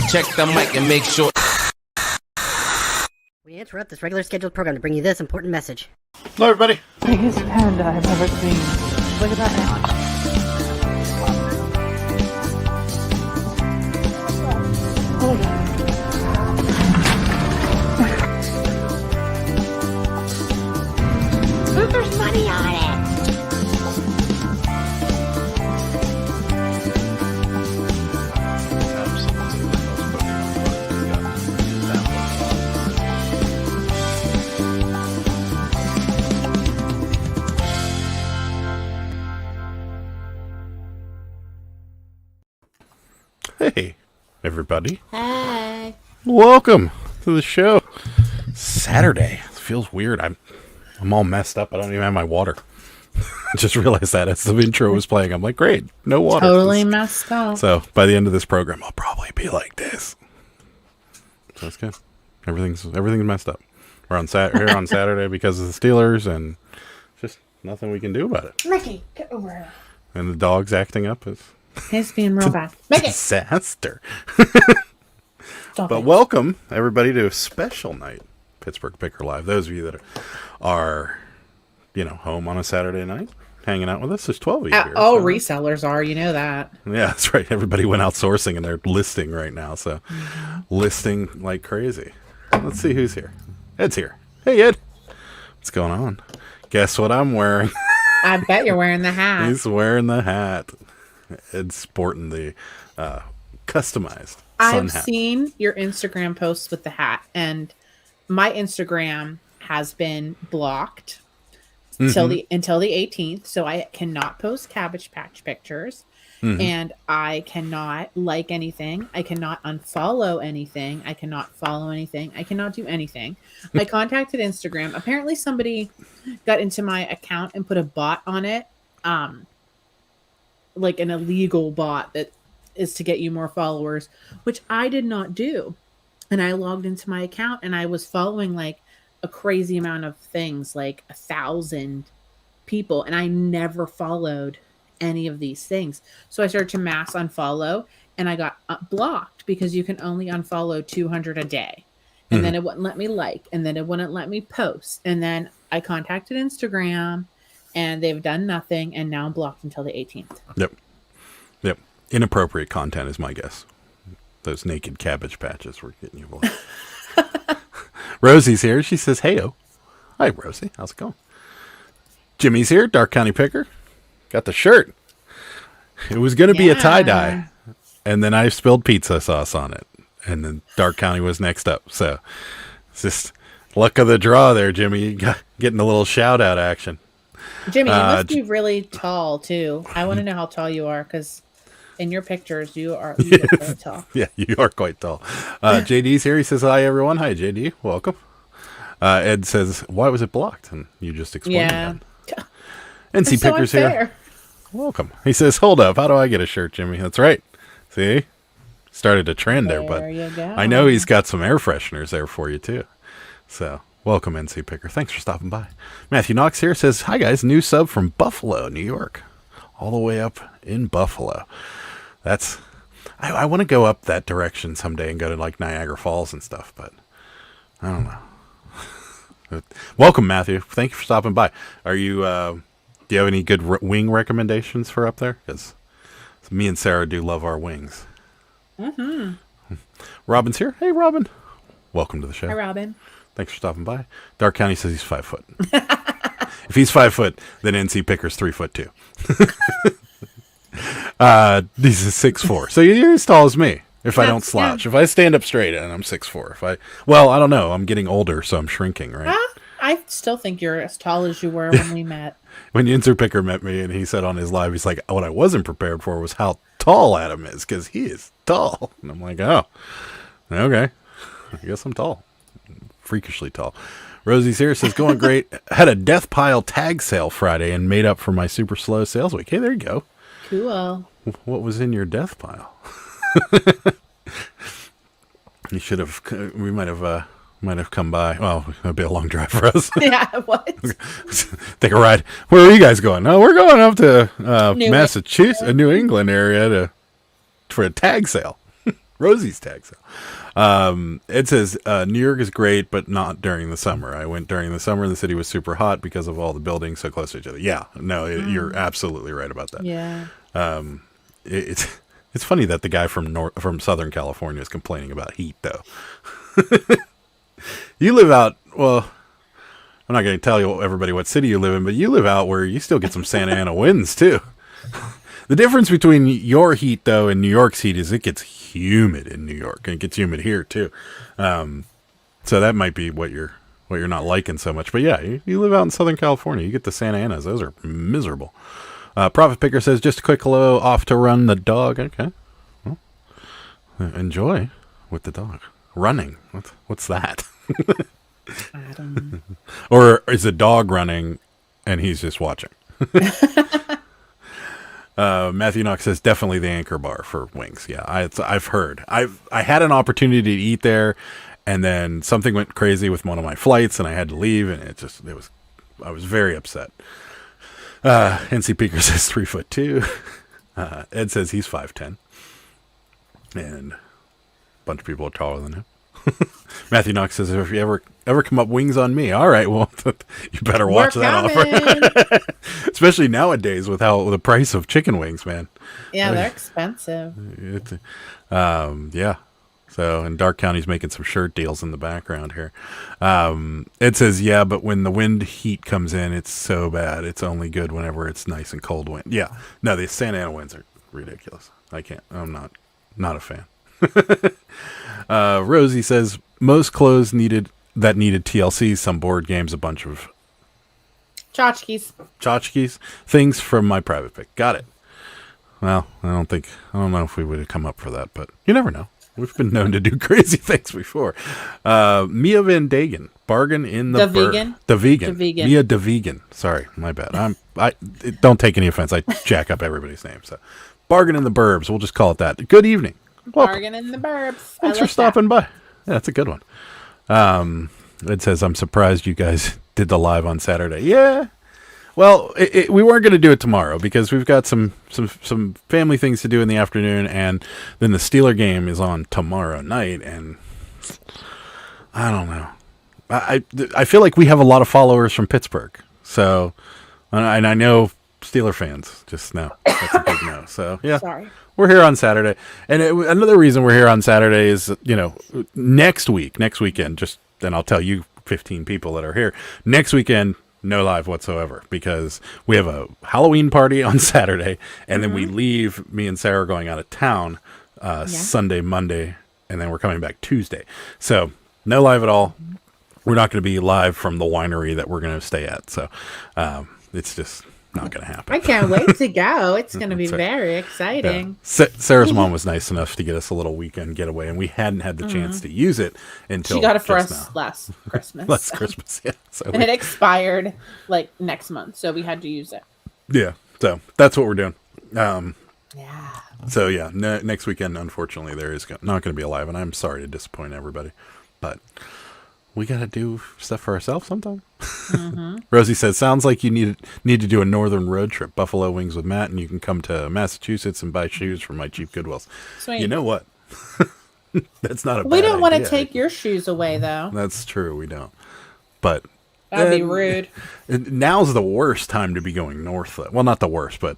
Check the mic and make sure. We interrupt this regular scheduled program to bring you this important message. Hello, everybody. Biggest panda I've ever seen. Look at that now. There's money on it. Hey, everybody. Hey. Welcome to the show. Saturday. It feels weird. I'm all messed up. I don't even have my water. I just realized that as the intro was playing. I'm like, great, no water. Totally messed up. So by the end of this program, I'll probably be like this. So that's good. Everything's messed up. We're on here on Saturday because of the Steelers, and just nothing we can do about it. Mickey, get over here. And the dog's acting up. He's being real bad. Mickey! Disaster. Stop But it. welcome, everybody, to a special night, Pittsburgh Picker Live. Those of you that are home on a Saturday night, hanging out with us. There's 12 of you here. All so. resellers are, you know that. Yeah, that's right. Everybody went outsourcing, and they're listing right now. So, listing like crazy. Let's see who's here. Ed's here. Hey, Ed. What's going on? Guess what I'm wearing? I bet you're wearing the hat. He's wearing the hat. Ed's sporting the customized sun I've hat. seen your Instagram posts with the hat, and my Instagram has been blocked until the 18th, so I cannot post Cabbage Patch pictures, and I cannot like anything. I cannot unfollow anything. I cannot follow anything. I cannot do anything. I contacted Instagram. Apparently, somebody got into my account and put a bot on it, like an illegal bot that is to get you more followers, which I did not do. And I logged into my account and I was following like a crazy amount of things, like 1,000 people, and I never followed any of these things. So I started to mass unfollow, and I got blocked because you can only unfollow 200 a day. And then it wouldn't let me like, and then it wouldn't let me post. And then I contacted Instagram, and they've done nothing, and now I'm blocked until the 18th. Yep. Inappropriate content is my guess. Those naked Cabbage Patches were getting you blocked. Rosie's here. She says, "Heyo." Hi, Rosie. How's it going? Jimmy's here. Dark County Picker. Got the shirt. It was going to be a tie-dye, and then I spilled pizza sauce on it, and then Dark County was next up. So it's just luck of the draw there, Jimmy. You got getting a little shout-out action. Jimmy, you must be really tall, too. I want to know how tall you are, because in your pictures, you look very tall. Yeah, you are quite tall. JD's here. He says, "Hi, everyone." Hi, JD. Welcome. Ed says, "Why was it blocked?" And you just explained that. NC It's so Picker's unfair. here. Welcome. He says, "Hold up. How do I get a shirt, Jimmy?" That's right. See? Started a trend there, but you go. I know he's got some air fresheners there for you, too. So, welcome, NC Picker. Thanks for stopping by. Matthew Knox here says, "Hi, guys. New sub from Buffalo, New York. All the way up in Buffalo." I want to go up that direction someday and go to like Niagara Falls and stuff, but I don't know. Welcome, Matthew. Thank you for stopping by. Are you, do you have any good wing recommendations for up there? Because me and Sarah do love our wings. Robin's here. Hey, Robin. Welcome to the show. Hi, Robin. Thanks for stopping by. Dark County says he's 5 foot. If he's 5 foot, then NC Picker's 3'2". He's a 6'4", so you're as tall as me. If I don't slouch, if I stand up straight, and I'm 6'4". I don't know. I'm getting older, so I'm shrinking, right? I still think you're as tall as you were when we met. When NC Picker met me, and he said on his live, he's like, "What I wasn't prepared for was how tall Adam is, because he is tall." And I'm like, "Oh, okay. I guess I'm tall, freakishly tall." Rosie's here, says, "Going great. Had a death pile tag sale Friday and made up for my super slow sales week." Hey, there you go. Cool. What was in your death pile? You should have. We might have come by. Well, it'd be a long drive for us. Yeah, what? Take a ride. Where are you guys going? Oh, we're going up to Massachusetts, New England area for a tag sale. Rosie's tag sale. It says New York is great, but not during the summer. I went during the summer. The city was super hot because of all the buildings so close to each other. Yeah, no, you're absolutely right about that. Yeah. It's funny that the guy from Southern California is complaining about heat, though. You live out, well, I'm not going to tell you everybody what city you live in, but you live out where you still get some Santa Ana winds, too. The difference between your heat, though, and New York's heat is it gets humid in New York, and it gets humid here, too. So that might be what you're not liking so much. But yeah, you live out in Southern California. You get the Santa Anas. Those are miserable. Profit Picker says, just a quick hello, off to run the dog. Okay. Well, enjoy with the dog. Running. What's that? I don't know. Or is the dog running and he's just watching? Matthew Knox says, definitely the Anchor Bar for wings. Yeah, I've heard. I had an opportunity to eat there, and then something went crazy with one of my flights, and I had to leave, and I was very upset. NC Peaker says 3'2". Ed says he's 5'10", and a bunch of people are taller than him. Matthew Knox says, if you ever come up wings on me, all right, well, you better watch that offer. Especially nowadays with the price of chicken wings, man. Yeah, they're expensive. Yeah. So, and Dark County's making some shirt deals in the background here. It says, yeah, but when the wind heat comes in, it's so bad. It's only good whenever it's nice and cold wind. Yeah. No, the Santa Ana winds are ridiculous. I'm not a fan. Rosie says, most clothes needed TLC, some board games, a bunch of tchotchkes, things from my private pick. Got it. Well, I don't know if we would have come up for that, but you never know. We've been known to do crazy things before. Mia Van Dagen, bargain in the vegan. The vegan. Mia the vegan. Sorry, my bad. Don't take any offense. I jack up everybody's name. So, bargain in the burbs. We'll just call it that. Good evening. Welcome. Bargain in the burbs. Thanks for stopping by. Yeah, that's a good one. It says, I'm surprised you guys did the live on Saturday. Yeah. Well, we weren't going to do it tomorrow because we've got some family things to do in the afternoon, and then the Steeler game is on tomorrow night, and I don't know. I feel like we have a lot of followers from Pittsburgh, so, and I know Steeler fans just know. That's a big no. So, yeah. Sorry. We're here on Saturday. And another reason we're here on Saturday is, next weekend, then I'll tell you 15 people that are here. Next weekend, no live whatsoever because we have a Halloween party on Saturday, and then we leave. Me and Sarah are going out of town Sunday, Monday, and then we're coming back Tuesday. So no live at all. We're not going to be live from the winery that we're going to stay at. So it's just not going to happen. I can't wait to go. It's going to be very exciting. Yeah. Sarah's mom was nice enough to get us a little weekend getaway, and we hadn't had the chance to use it until she got it for us now. last Christmas. Last Christmas, yeah. So and it expired next month, so we had to use it. Yeah, so that's what we're doing. Yeah. So yeah, next weekend, unfortunately, there is not going to be a live, and I'm sorry to disappoint everybody, but we got to do stuff for ourselves sometime. Rosie says, sounds like you need to do a northern road trip, Buffalo Wings with Matt, and you can come to Massachusetts and buy shoes from my cheap Goodwills. Sweet. You know what? That's not a bad We don't want to idea. take your shoes away, though. That's true, we don't. But that'd be rude. Now's the worst time to be going north, though. Well, not the worst, but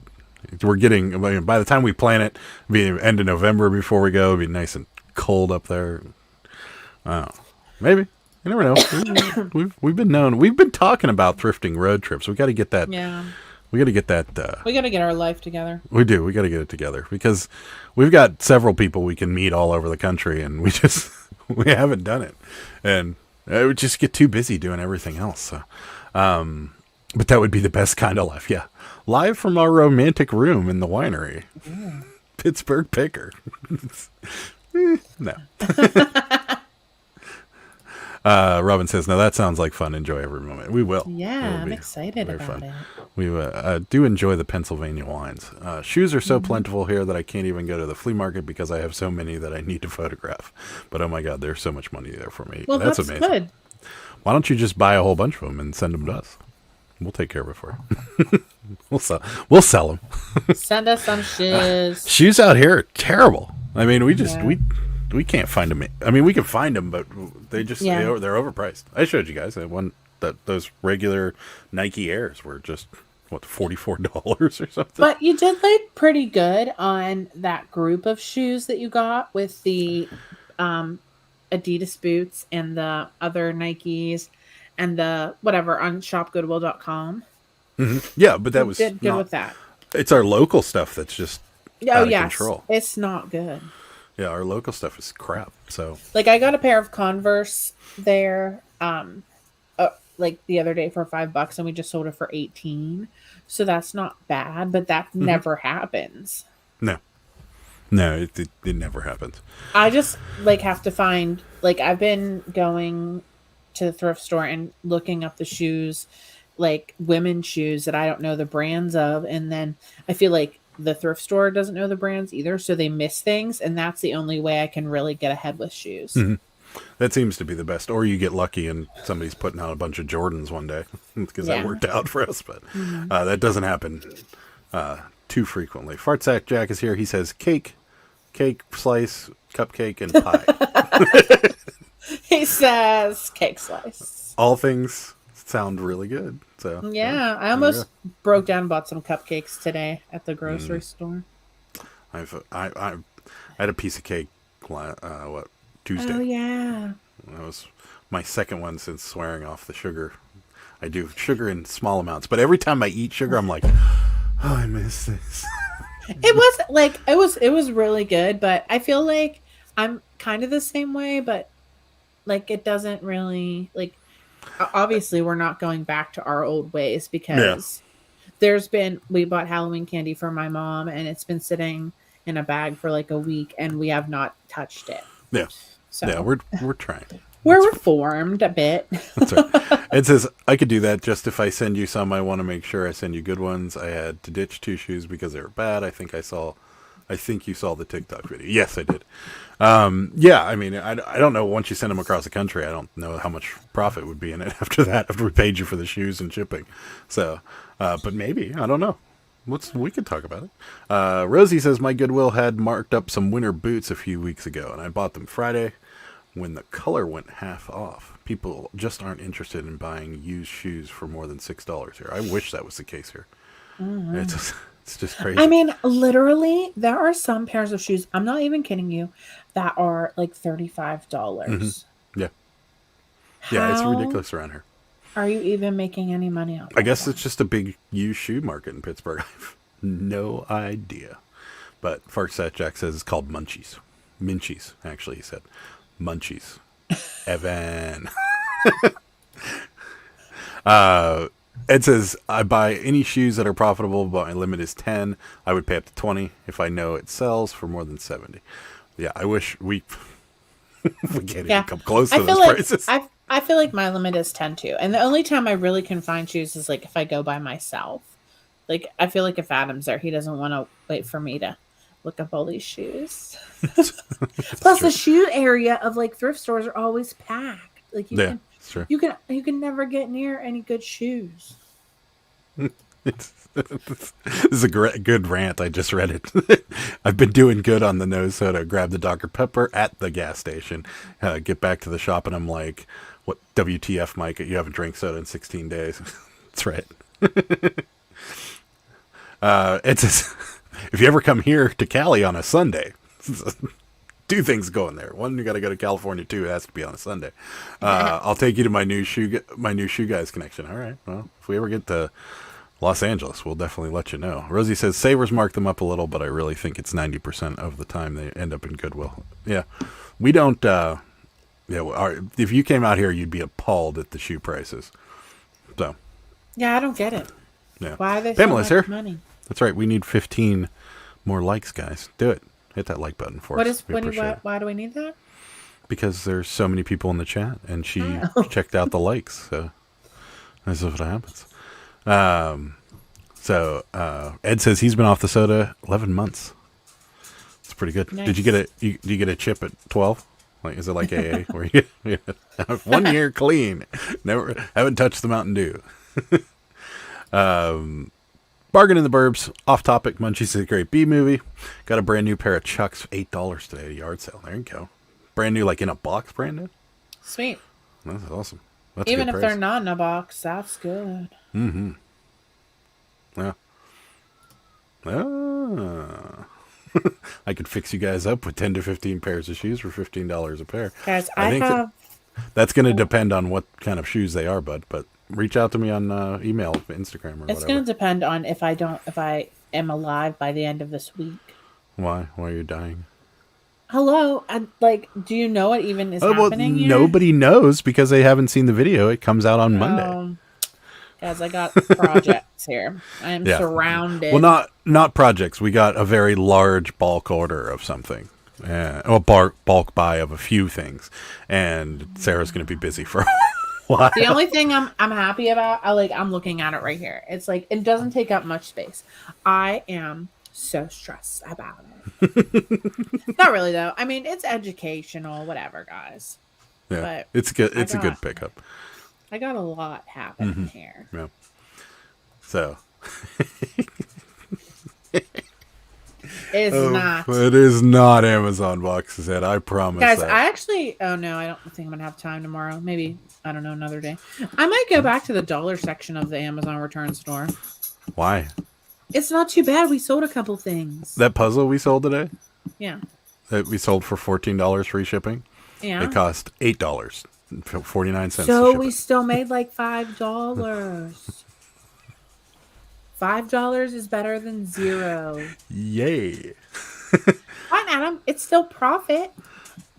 we're getting, by the time we plan it, it'll be end of November before we go. It'll be nice and cold up there. Maybe. You never know. We've been talking about thrifting road trips. We got to get that. Yeah. We got to get that. We got to get our life together. We do. We got to get it together because we've got several people we can meet all over the country, and we haven't done it, and it would just get too busy doing everything else. So, but that would be the best kind of life. Yeah, live from our romantic room in the winery, Pittsburgh Picker. No. Robin says, no, that sounds like fun. Enjoy every moment. We will. Yeah, I'm excited about it. We do enjoy the Pennsylvania wines. Shoes are so plentiful here that I can't even go to the flea market because I have so many that I need to photograph. But oh my God, there's so much money there for me. Well, that's amazing. Good. Why don't you just buy a whole bunch of them and send them to us? We'll take care of it for you. We'll sell them. Send us some shoes. Shoes out here are terrible. I mean, we we can't find them. I mean, we can find them, but they just Yeah. they're overpriced. I showed you guys that one that those regular Nike Airs were just what $44 or something. But you did like pretty good on that group of shoes that you got with the Adidas boots and the other Nikes and the whatever on shopgoodwill.com. Yeah, but that You was did good not, with that. it's our local stuff that's just Oh out of yes, control. it's not good. Yeah, our local stuff is crap. So Like I got a pair of Converse there, like the other day for $5, and we just sold it for 18. So that's not bad, but that never happens. no, it never happens. I just like have to find like I've been going to the thrift store and looking up the shoes, like women's shoes that I don't know the brands of, and then I feel like the thrift store doesn't know the brands either, so they miss things, and that's the only way I can really get ahead with shoes. That seems to be the best. Or you get lucky and somebody's putting out a bunch of Jordans one day because that Yeah. worked out for us. But that doesn't happen too frequently. Fartsack Jack is here. He says cake, slice, cupcake, and pie. He says cake slice. All things sound really good. So Yeah, I almost broke down and bought some cupcakes today at the grocery store. I had a piece of cake. Tuesday? Oh yeah. That was my second one since swearing off the sugar. I do sugar in small amounts, but every time I eat sugar, I'm like, oh, I miss this. It was like it was really good, but I feel like I'm kind of the same way, but like it doesn't really like obviously we're not going back to our old ways because we bought Halloween candy for my mom and it's been sitting in a bag for like a week and we have not touched it. Yeah. So Yeah, we're trying. we're reformed a bit. That's right. It says I could do that. Just if I send you some, I want to make sure I send you good ones. I had to ditch 2 shoes because they were bad. I think you saw the TikTok video. Yes, I did. Yeah, I mean, I don't know. Once you send them across the country, I don't know how much profit would be in it after that. After we paid you for the shoes and shipping, so but maybe I don't know. We could talk about it. Rosie says my Goodwill had marked up some winter boots a few weeks ago, and I bought them Friday when the color went half off. People just aren't interested in buying used shoes for more than $6 here. I wish that was the case here. It's just crazy. I mean, literally, there are some pairs of shoes, I'm not even kidding you, that are like $35. Yeah. Yeah, it's How ridiculous around here. are you even making any money off I guess it's just a big used shoe market in Pittsburgh. I have no idea. But Farset Jack says it's called Munchies. Minchies, actually, he said. Munchies. Evan. It says, I buy any shoes that are profitable, but my limit is 10. I would pay up to 20 if I know it sells for more than 70. Yeah, I wish we can't even come close to those prices. I feel like my limit is 10 too. And the only time I really can find shoes is like if I go by myself. Like I feel like if Adam's there, he doesn't want to wait for me to look up all these shoes. Plus true. the shoe area of like thrift stores are always packed. Like It's true. you can never get near any good shoes. This is a good rant. I just read it. I've been doing good on the nose soda. Grab the Dr. Pepper at the gas station. Get back to the shop, and I'm like, "What? WTF, Mike? You haven't drank soda in 16 days." That's right. It says, if you ever come here to Cali on a Sunday, 2 things going there. One, you got to go to California. 2, it has to be on a Sunday. I'll take you to my new shoe guys connection. All right. Well, if we ever get to Los Angeles, we'll definitely let you know. Rosie says Savers mark them up a little, but I really think it's 90% of the time they end up in Goodwill. Yeah, we don't. If you came out here, you'd be appalled at the shoe prices. So, Yeah, I don't get it. yeah. Why are they Pamela's so much here. money? That's right. We need 15 more likes, guys. Do it. Hit that like button for us. We appreciate it. Why do we need that? Because there's so many people in the chat, and she checked out the likes. So this is what happens. Ed says he's been off the soda 11 months. It's pretty good. Nice. Did you get a chip at 12? Like, is it like AA where you 1 year clean? Never haven't touched the Mountain Dew. Bargain in the Burbs. Off topic. Munchies is a great B movie. Got a brand new pair of Chucks, $8 today at a yard sale. There you go. brand new, like in a box, brand new. Sweet. That's awesome. That's a Even good if price. they're not in a box, that's good. Mm-hmm. Yeah. Ah. I could fix you guys up with 10 to 15 pairs of shoes for $15 a pair. Guys, I think have. that's going to depend on what kind of shoes they are, bud. But reach out to me on email, Instagram, or It's whatever. going to depend on if I am alive by the end of this week. Why? Why are you dying? Hello, do you know what even is Oh, well, happening here? nobody knows because they haven't seen the video. It comes out on Monday. Guys, I got projects here. I am Yeah. surrounded. Well, not projects. We got a very large bulk order of something. Bulk buy of a few things. And Sarah's going to be busy for a while. The only thing I'm happy about, I'm looking at it right here. It's like it doesn't take up much space. I am so stressed about it. Not really though. I mean, it's educational, whatever, guys. Yeah, But it's good. It's a good pickup. I got a lot happening here. Yeah. So It's not. It is not Amazon boxes yet. I promise. Guys, that. I actually, oh no, I don't think I'm gonna have time tomorrow. Maybe, I don't know, another day. I might go back to the dollar section of the Amazon return store. Why? It's not too bad. We sold a couple things. That puzzle we sold today, Yeah. that we sold for $14 free shipping. Yeah. It cost $8.49. So we still made like $5. $5 is better than zero. Yay! Fine, Adam. It's still profit.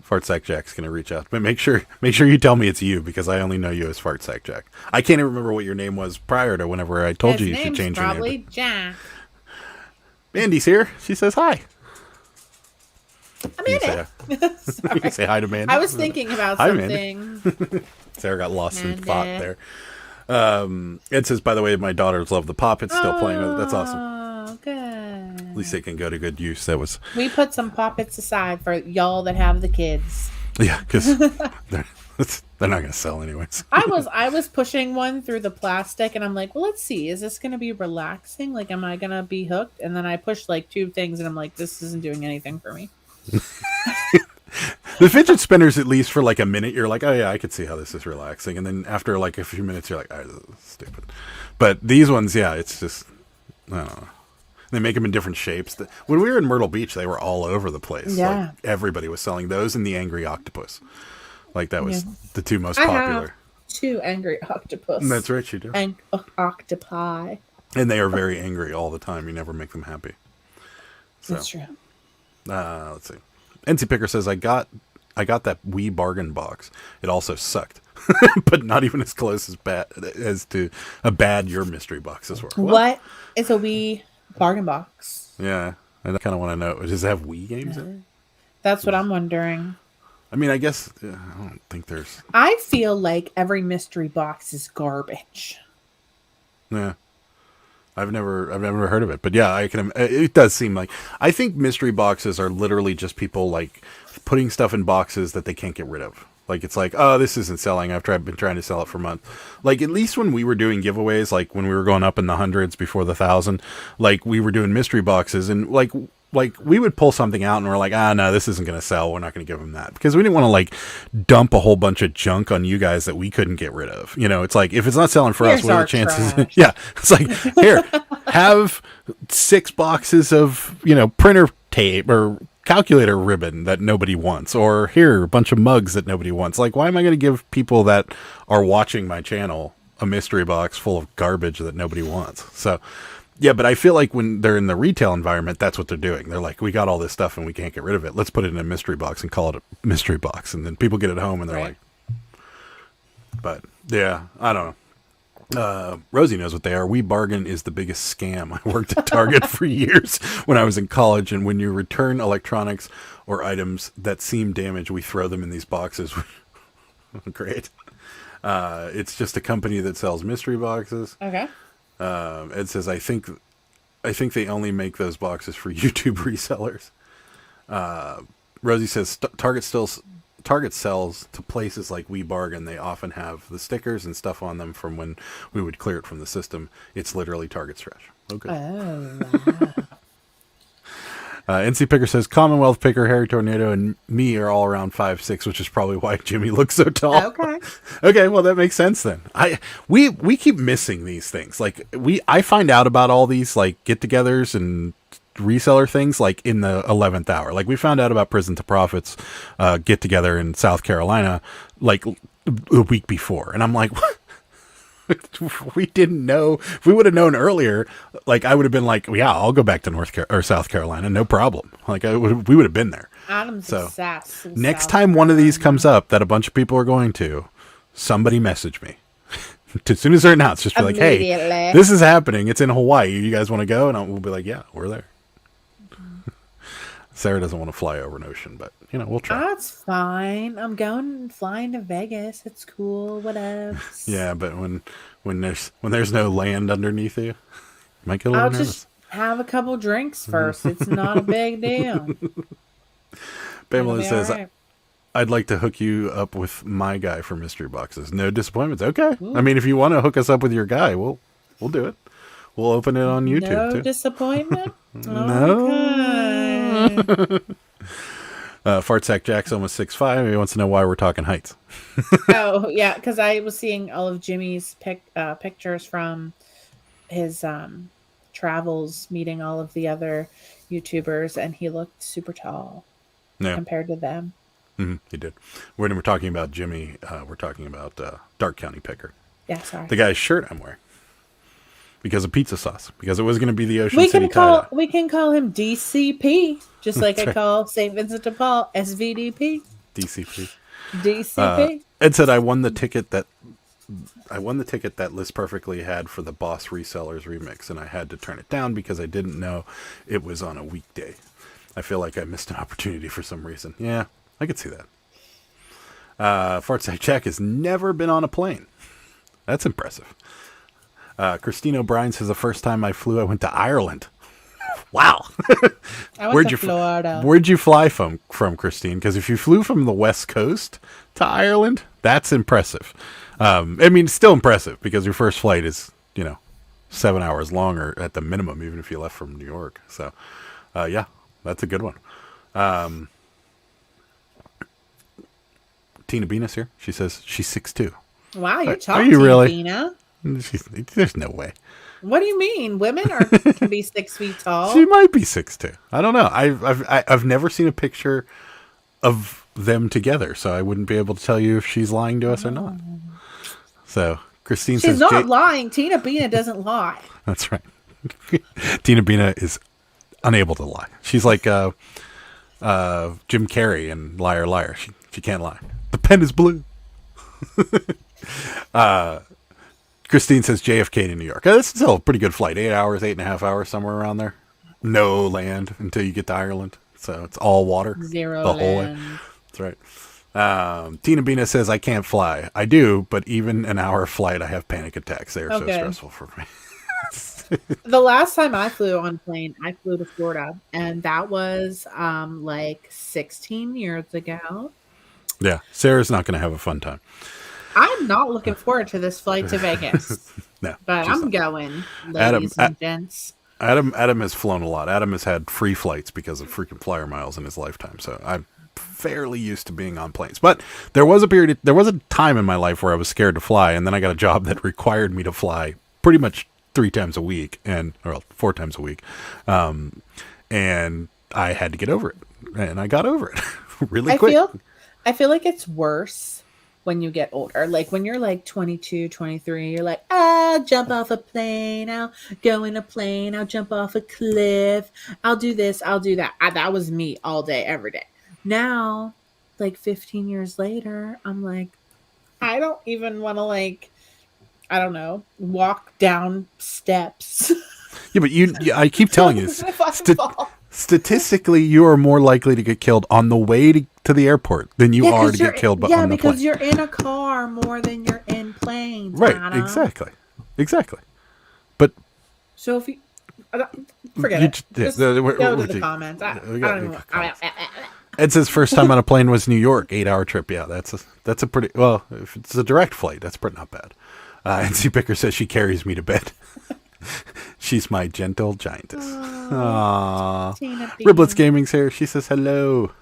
Fartsack Jack's gonna reach out, but make sure you tell me it's you because I only know you as Fartsack Jack. I can't even remember what your name was prior to whenever I told His you should name's change your name. probably Jack. Mandy's here. She says hi. I made it. You can say hi to Mandy. I was thinking about Hi, something. Sarah got lost in Mandy. thought there. It says, by the way, my daughters love the pop. It's still playing with it. That's awesome. Oh, good. At least they can go to good use. That was, We put some poppets aside for y'all that have the kids. yeah, because they're not going to sell anyways. I was pushing one through the plastic and I'm like, well, let's see. Is this going to be relaxing? Like, am I going to be hooked? And then I pushed like two things and I'm like, this isn't doing anything for me. The fidget spinners, at least for like a minute, you're like, oh yeah, I could see how this is relaxing. And then after like a few minutes, you're like, oh, this is stupid. But these ones, yeah, it's just, I don't know. They make them in different shapes. When we were in Myrtle Beach, they were all over the place. Yeah. Like, everybody was selling those and the Angry Octopus. Like that was Yeah. the two most I popular. have 2 angry octopus. That's right, you do. And octopi. And they are very angry all the time. You never make them happy. So, That's true. let's see. NC Picker says, I got that Wii bargain box. It also sucked. But not even as close as to a bad your mystery boxes were. Well, What is a Wii bargain box? yeah. I kind of want to know. Does it have Wii games in it? That's what I'm wondering. I mean, I guess, I don't think there's... I feel like every mystery box is garbage. Yeah. I've never heard of it, but yeah, it does seem like, I think mystery boxes are literally just people like putting stuff in boxes that they can't get rid of. Like, it's like, oh, this isn't selling after I've been trying to sell it for months. Like, at least when we were doing giveaways, like when we were going up in the hundreds before the 1,000, like we were doing mystery boxes and like we would pull something out and we're like, no, this isn't going to sell. We're not going to give them that because we didn't want to like dump a whole bunch of junk on you guys that we couldn't get rid of. You know, it's like, if it's not selling for us, Here's what are our the chances? trash. Yeah. It's like, here, have 6 boxes of, printer tape or calculator ribbon that nobody wants, or here, a bunch of mugs that nobody wants. Like, why am I going to give people that are watching my channel a mystery box full of garbage that nobody wants? So, yeah, but I feel like when they're in the retail environment, that's what they're doing. They're like, we got all this stuff and we can't get rid of it. Let's put it in a mystery box and call it a mystery box. And then people get it home and they're Right. like, but yeah, I don't know. Rosie knows what they are. We Bargain is the biggest scam. I worked at Target for years when I was in college. And when you return electronics or items that seem damaged, we throw them in these boxes. Great. It's just a company that sells mystery boxes. Okay. It says, I think they only make those boxes for YouTube resellers. Rosie says Target sells to places like We Bargain. They often have the stickers and stuff on them from when we would clear it from the system. It's literally Target's trash. Okay. Oh, wow. NC Picker says Commonwealth Picker, Harry Tornado, and me are all around 5'6", which is probably why Jimmy looks so tall. Okay. Okay, well that makes sense then. We keep missing these things. Like I find out about all these like get-togethers and reseller things like in the 11th hour. Like we found out about Prison to Profits get together in South Carolina like a week before, and I'm like, what? We didn't know. If we would have known earlier, like I would have been like, yeah, I'll go back to South Carolina, no problem. Like we would have been there. Adam's So obsessed. with next South time one of these Carolina. comes up that a bunch of people are going to, somebody message me. As soon as they're announced, just be like, hey, Immediately. this is happening. It's in Hawaii. You guys want to go? And we'll be like, yeah, we're there. Sarah doesn't want to fly over an ocean, but we'll try. That's fine. I'm flying to Vegas. It's cool. Whatever. Yeah, but when there's no land underneath you, you might get a little I'll nervous. just have a couple drinks first. It's not a big deal. Pamela It'll be says, all right. I'd like to hook you up with my guy for mystery boxes. No disappointments. Okay. I mean, if you want to hook us up with your guy, we'll do it. We'll open it on YouTube No too. disappointment? No. Okay. Fartsack Jack's almost 6'5". He wants to know why we're talking heights. Oh, yeah, because I was seeing all of Jimmy's pictures from his travels, meeting all of the other YouTubers, and he looked super tall Yeah, compared to them. he did. When we're talking about Jimmy, we're talking about Dark County Picker. Yeah, sorry. The guy's shirt I'm wearing. Because of pizza sauce. Because it was going to be the Ocean City tie-dye. We can call him DCP, just like That's I right. call St. Vincent de Paul SVDP. DCP. DCP. Ed said I won the ticket that List Perfectly had for the Boss Resellers remix, and I had to turn it down because I didn't know it was on a weekday. I feel like I missed an opportunity for some reason. Yeah, I could see that. Fartside Jack has never been on a plane. That's impressive. Christine O'Brien says the first time I flew, I went to Ireland. Wow. I went to Florida. Where'd you fly from Christine? Because if you flew from the West Coast to Ireland, that's impressive. I mean, it's still impressive because your first flight is, 7 hours longer at the minimum, even if you left from New York. So, yeah, that's a good one. Tina Bena's here. She says she's 6'2". Wow, you're Are talking, you really? Tina. There's no way. What do you mean? Women can be 6 feet tall. She might be 6'2". I don't know. I've never seen a picture of them together, so I wouldn't be able to tell you if she's lying to us or not. So Christine She's says not lying. Tina Bena doesn't lie. That's right. Tina Bena is unable to lie. She's like Jim Carrey in Liar Liar. She can't lie. The pen is blue. Christine says JFK to New York. This is still a pretty good flight. 8 hours, 8.5 hours, somewhere around there. No land until you get to Ireland. So it's all water. Zero the whole way. land. That's right. Tina Bena says, I can't fly. I do, but even an hour flight, I have panic attacks. They are so Okay. stressful for me. The last time I flew on a plane, I flew to Florida, and that was like 16 years ago. Yeah, Sarah's not going to have a fun time. I'm not looking forward to this flight to Vegas, No, but she's I'm not. going, ladies and gents. Adam has flown a lot. Adam has had free flights because of freaking flyer miles in his lifetime. So I'm fairly used to being on planes. But there was a time in my life where I was scared to fly, and then I got a job that required me to fly pretty much 3 times a week, or 4 times a week. And I had to get over it, and I got over it really quick. I feel like it's worse when you get older. Like when you're like 22, 23, you're like, I'll jump off a plane, I'll go in a plane, I'll jump off a cliff, I'll do this, I'll do that. That was me all day, every day. Now, like 15 years later, I'm like, I don't even want to I don't know, walk down steps. Yeah, but I keep telling you this. If I fall. Statistically, you are more likely to get killed on the way to the airport than you are to get killed on the plane. Yeah, because you're in a car more than you're in planes. Right, Anna. exactly. But So if you forget you it, just- just yeah, go to the comments. I we got- don't we know. got comments. Ed says first time on a plane was New York, 8-hour trip. Yeah, that's a pretty, well, if it's a direct flight, that's pretty not bad. NC Picker says she carries me to bed. She's my gentle giantess. Aw, Aww. Tina Bean. Riblets Gaming's here. She says hello.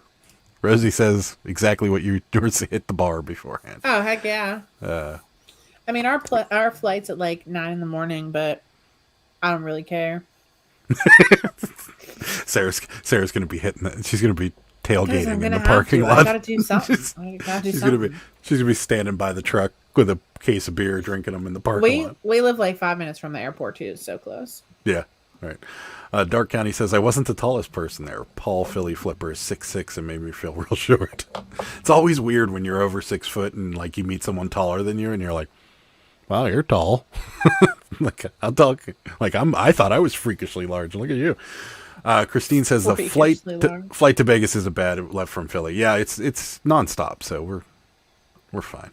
Rosie says exactly what yours hit the bar beforehand. Oh, heck yeah. I mean, our flight's at like 9 in the morning, but I don't really care. Sarah's gonna be hitting that. She's gonna be tailgating I'm in gonna the parking lot. I gotta do something. I gotta do something. She's gonna be standing by the truck with a case of beer, drinking them in the parking lot. We live like 5 minutes from the airport too. It's so close. Yeah, right. Dark County says I wasn't the tallest person there. Paul Philly Flipper is 6'6" and made me feel real short. It's always weird when you're over 6 foot and like you meet someone taller than you and you're like, wow, you're tall. Like I'll talk. Like I thought I was freakishly large. Look at you. Christine says the flight to Vegas isn't bad. Left from Philly. Yeah, it's nonstop, so we're fine.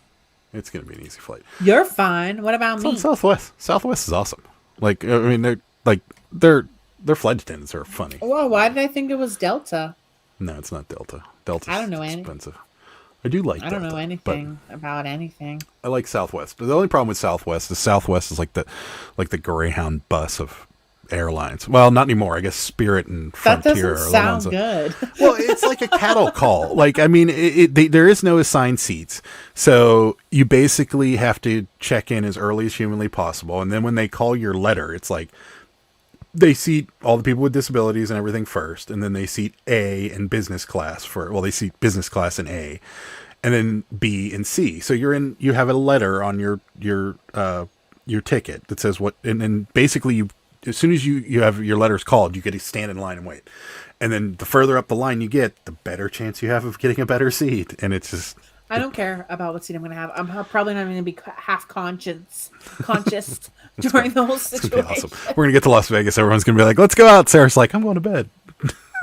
It's gonna be an easy flight. You're fine. What about me? Southwest. Southwest is awesome. Like I mean, their flight attendants are funny. Well, why did I think it was Delta? No, it's not Delta. Delta's I don't know expensive. I do like. I don't Delta, know anything about anything. I like Southwest. The only problem with Southwest is like the Greyhound bus of airlines. Well, not anymore. I guess Spirit and Frontier That doesn't sound good. Well, it's like a cattle call. Like, I mean, there is no assigned seats. So you basically have to check in as early as humanly possible. And then when they call your letter, it's like they seat all the people with disabilities and everything first. And then they seat A and business class they seat business class in A and then B and C. So you have a letter on your ticket that says what, and then basically as soon as you have your letters called, you get to stand in line and wait. And then the further up the line you get, the better chance you have of getting a better seat. And it's just... I don't care about what seat I'm going to have. I'm probably not going to be half conscious during the whole situation. Awesome. We're going to get to Las Vegas. Everyone's going to be like, let's go out. Sarah's like, I'm going to bed.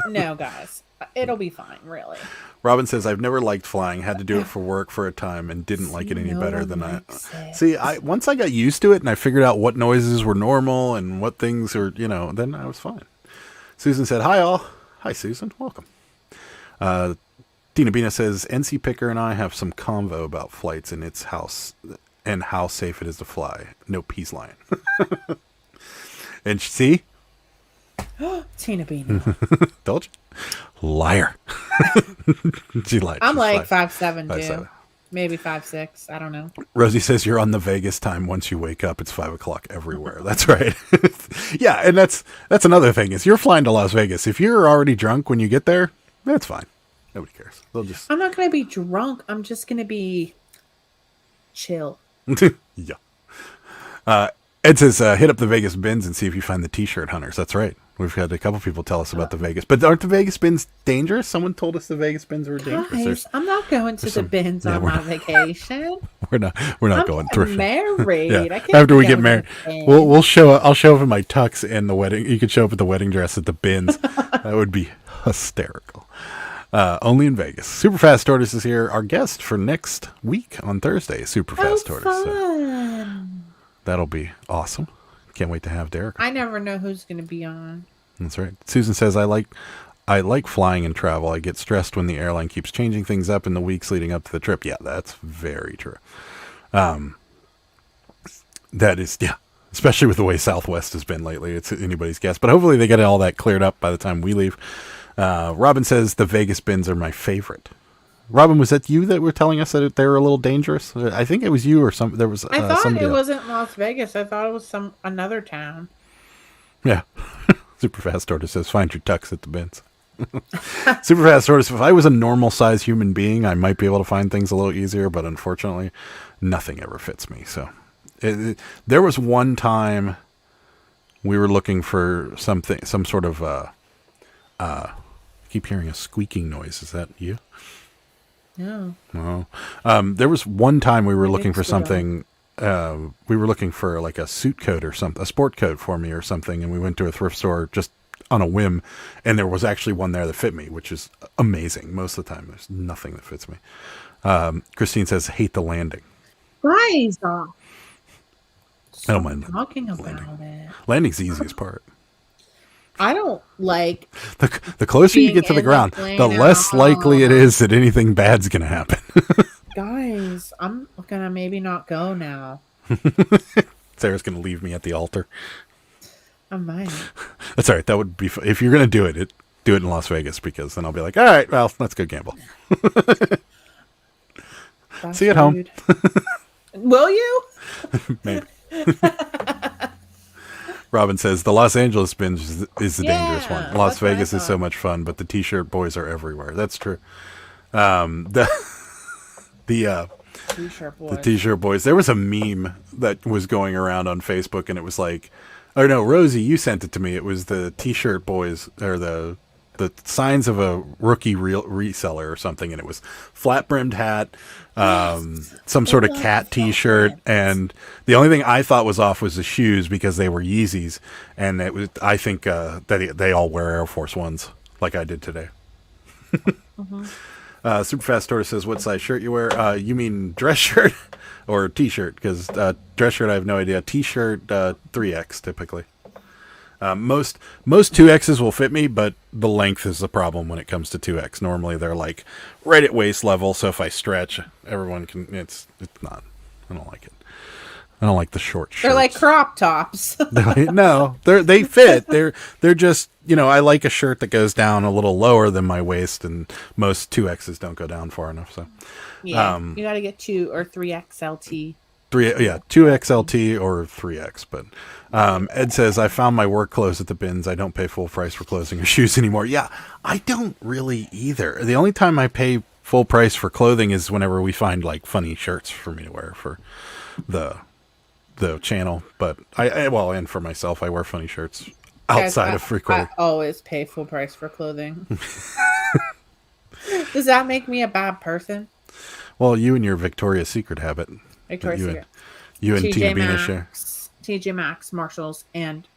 No, guys. It'll be fine, really. Robin says, I've never liked flying. Had to do it for work for a time and didn't like it any better than I... See, once I got used to it and I figured out what noises were normal and what things are, then I was fine. Susan said, hi all. Hi, Susan. Welcome. Tina Bina says, NC Picker and I have some convo about flights in its house and how safe it is to fly. No peace lying. And see? Tina Bina. Told you. Liar. She lied. I'm like 5'7", dude. Maybe 5'6". I don't know. Rosie says you're on the Vegas time. Once you wake up, it's 5 o'clock everywhere. That's right. Yeah, and that's another thing is you're flying to Las Vegas. If you're already drunk when you get there, that's fine. Nobody cares. I'm not going to be drunk. I'm just going to be chill. Yeah. Ed says, hit up the Vegas bins and see if you find the T-shirt hunters. That's right. We've had a couple people tell us about the Vegas. But aren't the Vegas bins dangerous? Someone told us the Vegas bins were dangerous. Guys, I'm not going to the bins on my vacation. We're not going through. Married. Yeah. After we get married, I'll show up in my tux and the wedding. You could show up at the wedding dress at the bins. That would be hysterical. Only in Vegas. Superfast Tortoise is here. Our guest for next week on Thursday. Superfast Tortoise. So that'll be awesome. Can't wait to have Derek. I never know who's going to be on. That's right. Susan says, I like flying and travel. I get stressed when the airline keeps changing things up in the weeks leading up to the trip. Yeah, that's very true. That is, yeah, especially with the way Southwest has been lately. It's anybody's guess. But hopefully they get all that cleared up by the time we leave. Robin says, the Vegas bins are my favorite. Robin, was that you that were telling us that they were a little dangerous? I think it was you or some. There was. I thought somebody it else. wasn't Las Vegas. I thought it was another town. Yeah. Superfast Tortoise says, find your tux at the bins. Superfast Tortoise, if I was a normal sized human being, I might be able to find things a little easier, but unfortunately, nothing ever fits me. So, there was one time we were looking for some sort of. I keep hearing a squeaking noise. Is that you? No. No. There was one time we were looking for something. We were looking for like a suit coat or something, a sport coat for me or something. And we went to a thrift store just on a whim. And there was actually one there that fit me, which is amazing. Most of the time, there's nothing that fits me. Christine says, hate the landing. Guys, I don't mind talking about landing. it. Landing's the easiest part. I don't like the closer you get to the ground, the less likely it is that anything bad's going to happen. Guys, I'm gonna maybe not go now. Sarah's going to leave me at the altar. I might. That's all right. That would be if you're gonna do it. Do it in Las Vegas, because then I'll be like, all right, well, let's go gamble. That's See you at home. rude. Will you? Maybe. Robin says the Los Angeles binge is the dangerous one. Las that's what I Vegas is thought. so much fun, but the T-shirt boys are everywhere. That's true. The T-shirt boy. the T-shirt boys. There was a meme that was going around on Facebook, and it was like, oh no, Rosie, you sent it to me. It was the T-shirt boys, or the signs of a rookie reseller or something, and it was flat brimmed hat, some sort of cat T-shirt, and the only thing I thought was off was the shoes, because they were Yeezys, and it was, I think that they all wear Air Force Ones like I did today. Superfast Tortoise says, what size shirt you wear? You mean dress shirt or T-shirt? Because dress shirt, I have no idea. T-shirt, 3X typically. Most 2Xs will fit me, but the length is the problem when it comes to 2X. Normally they're like right at waist level, so if I stretch, everyone can. It's not. I don't like it. I don't like the short shirts. They're like crop tops. No, they fit. They're just, I like a shirt that goes down a little lower than my waist, and most 2Xs don't go down far enough. So Yeah, you got to get 2 or 3XLT. 2XLT or 3X. But Ed says, I found my work clothes at the bins. I don't pay full price for clothing or shoes anymore. Yeah, I don't really either. The only time I pay full price for clothing is whenever we find like funny shirts for me to wear for the channel. But and for myself, I wear funny shirts outside Guys, of recording. I always pay full price for clothing. Does that make me a bad person? Well, you and your Victoria's Secret habit. Victoria's you Secret. You and Tina TJ Bina share. Maxx, TJ Maxx, Marshalls, and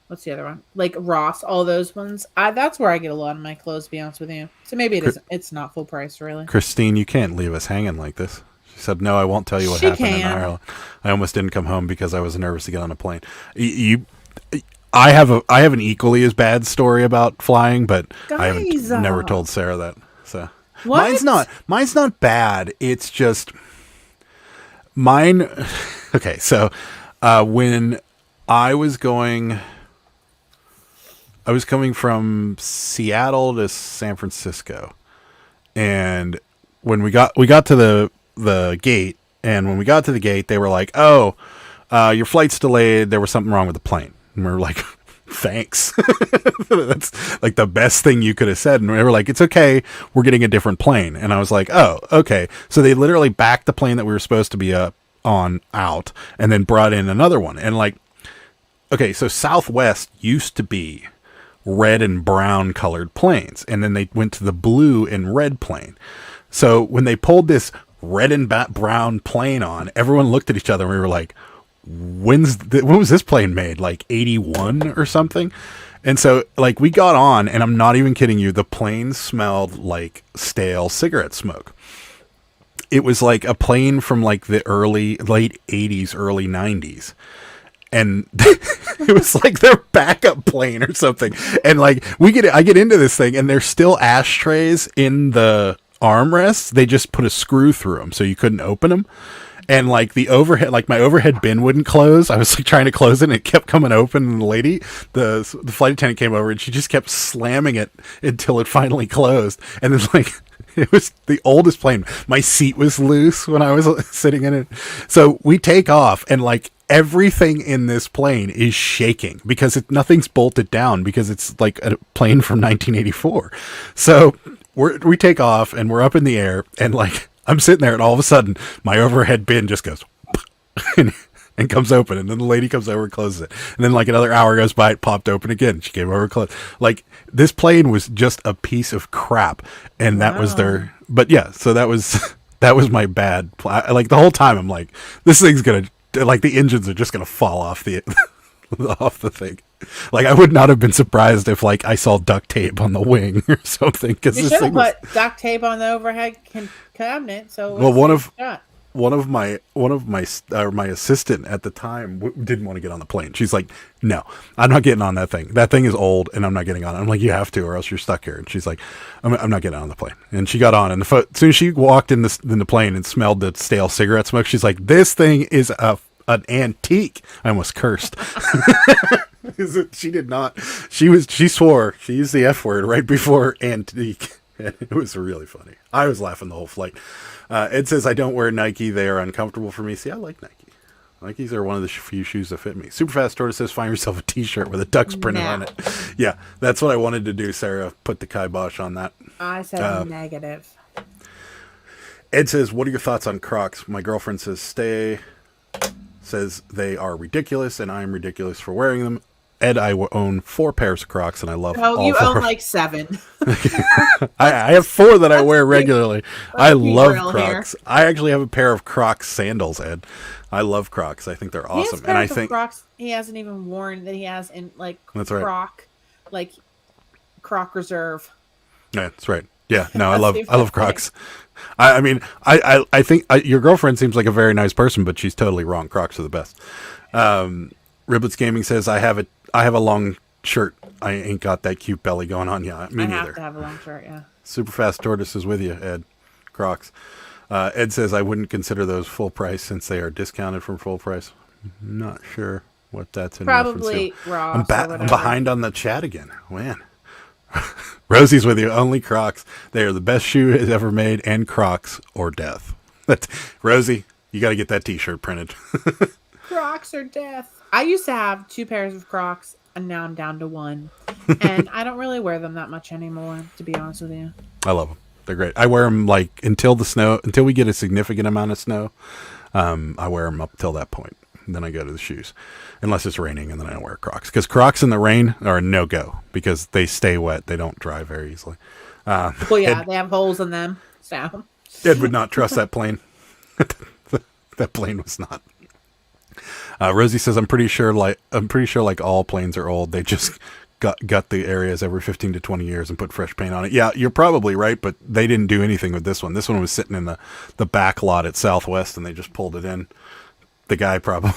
what's the other one? Like Ross, all those ones. That's where I get a lot of my clothes, to be honest with you. So maybe it's not full price, really. Christine, you can't leave us hanging like this. She said, no, I won't tell you what happened in Ireland. I almost didn't come home because I was nervous to get on a plane. I have an equally as bad story about flying, but I haven't never told Sarah that. So What? mine's not bad. It's just mine. Okay, so when I was coming from Seattle to San Francisco, and when we got to the gate, and when we got to the gate, they were like, "Oh, your flight's delayed. There was something wrong with the plane." And we were like, "Thanks." That's like the best thing you could have said. And they were like, "It's okay. We're getting a different plane." And I was like, "Oh, okay." So they literally backed the plane that we were supposed to be on out, and then brought in another one. And like, okay, so Southwest used to be red and brown colored planes, and then they went to the blue and red plane. So when they pulled this red and brown plane on, everyone looked at each other and we were like, when was this plane made? Like 81 or something? And so like we got on, and I'm not even kidding you, the plane smelled like stale cigarette smoke. It was like a plane from like the late 80s, early 90s. And it was like their backup plane or something. And like I get into this thing, and there's still ashtrays in the armrests. They just put a screw through them so you couldn't open them. And like the overhead, like my overhead bin wouldn't close. I was like trying to close it, and it kept coming open. And the flight attendant came over, and she just kept slamming it until it finally closed. And then like, it was the oldest plane. My seat was loose when I was sitting in it. So we take off, and like everything in this plane is shaking because nothing's bolted down, because it's like a plane from 1984. So we take off, and we're up in the air, and like I'm sitting there, and all of a sudden my overhead bin just goes and comes open, and then the lady comes over and closes it, and then like another hour goes by, it popped open again, she came over and closed. Like this plane was just a piece of crap, and that was but yeah, so that was my bad like the whole time I'm like, this thing's gonna, like the engines are just gonna fall off the off the thing. Like I would not have been surprised if like I saw duct tape on the wing or something, because You should have put duct tape on the overhead cabinet. So well, one of my assistant at the time didn't want to get on the plane. She's like, "No, I'm not getting on that thing. That thing is old, and I'm not getting on it." I'm like, "You have to, or else you're stuck here." And she's like, "I'm not getting on the plane." And she got on, and as soon as she walked in the plane and smelled the stale cigarette smoke, she's like, "This thing is an antique. I almost cursed. She did not. She swore. She used the F word right before antique. It was really funny. I was laughing the whole flight. Ed says, I don't wear Nike. They are uncomfortable for me. See, I like Nike. Nikes are one of the few shoes that fit me. Superfast Tortoise says, find yourself a t-shirt with a duck's printed on it. Yeah, that's what I wanted to do, Sarah. Put the kibosh on that. I said negative. Ed says, what are your thoughts on Crocs? My girlfriend says they are ridiculous, and I am ridiculous for wearing them. Ed, I own 4 pairs of Crocs, and I love all 4. You own like 7. I have 4 that I wear regularly. I love Crocs. Here. I actually have a pair of Crocs sandals, Ed. I love Crocs. I think they're awesome. And I think Crocs he hasn't even worn that he has in like that's right. Croc Reserve. Yeah, that's right. Yeah, no, I love Crocs. I mean, I think your girlfriend seems like a very nice person, but she's totally wrong. Crocs are the best. Riblets Gaming says, I have a long shirt. I ain't got that cute belly going on. Yeah, me neither. I have to have a long shirt, yeah. Superfast Tortoise is with you, Ed. Crocs. Ed says, I wouldn't consider those full price since they are discounted from full price. I'm not sure what that's in Probably reference to. Ross I'm behind on the chat again. Man. Rosie's with you. Only Crocs. They are the best shoe has ever made, and Crocs or death. Rosie, you got to get that t-shirt printed. Crocs or death. I used to have 2 pairs of Crocs, and now I'm down to 1. And I don't really wear them that much anymore, to be honest with you. I love them. They're great. I wear them like until we get a significant amount of snow. I wear them up till that point. Then I go to the shoes, unless it's raining, and then I don't wear Crocs. Because Crocs in the rain are a no-go because they stay wet. They don't dry very easily. Well, yeah, they have holes in them. So Ed would not trust that plane. That plane was not. Rosie says, I'm pretty sure like all planes are old. They just gut the areas every 15 to 20 years and put fresh paint on it. Yeah, you're probably right, but they didn't do anything with this one. This one was sitting in the back lot at Southwest, and they just pulled it in. The guy probably,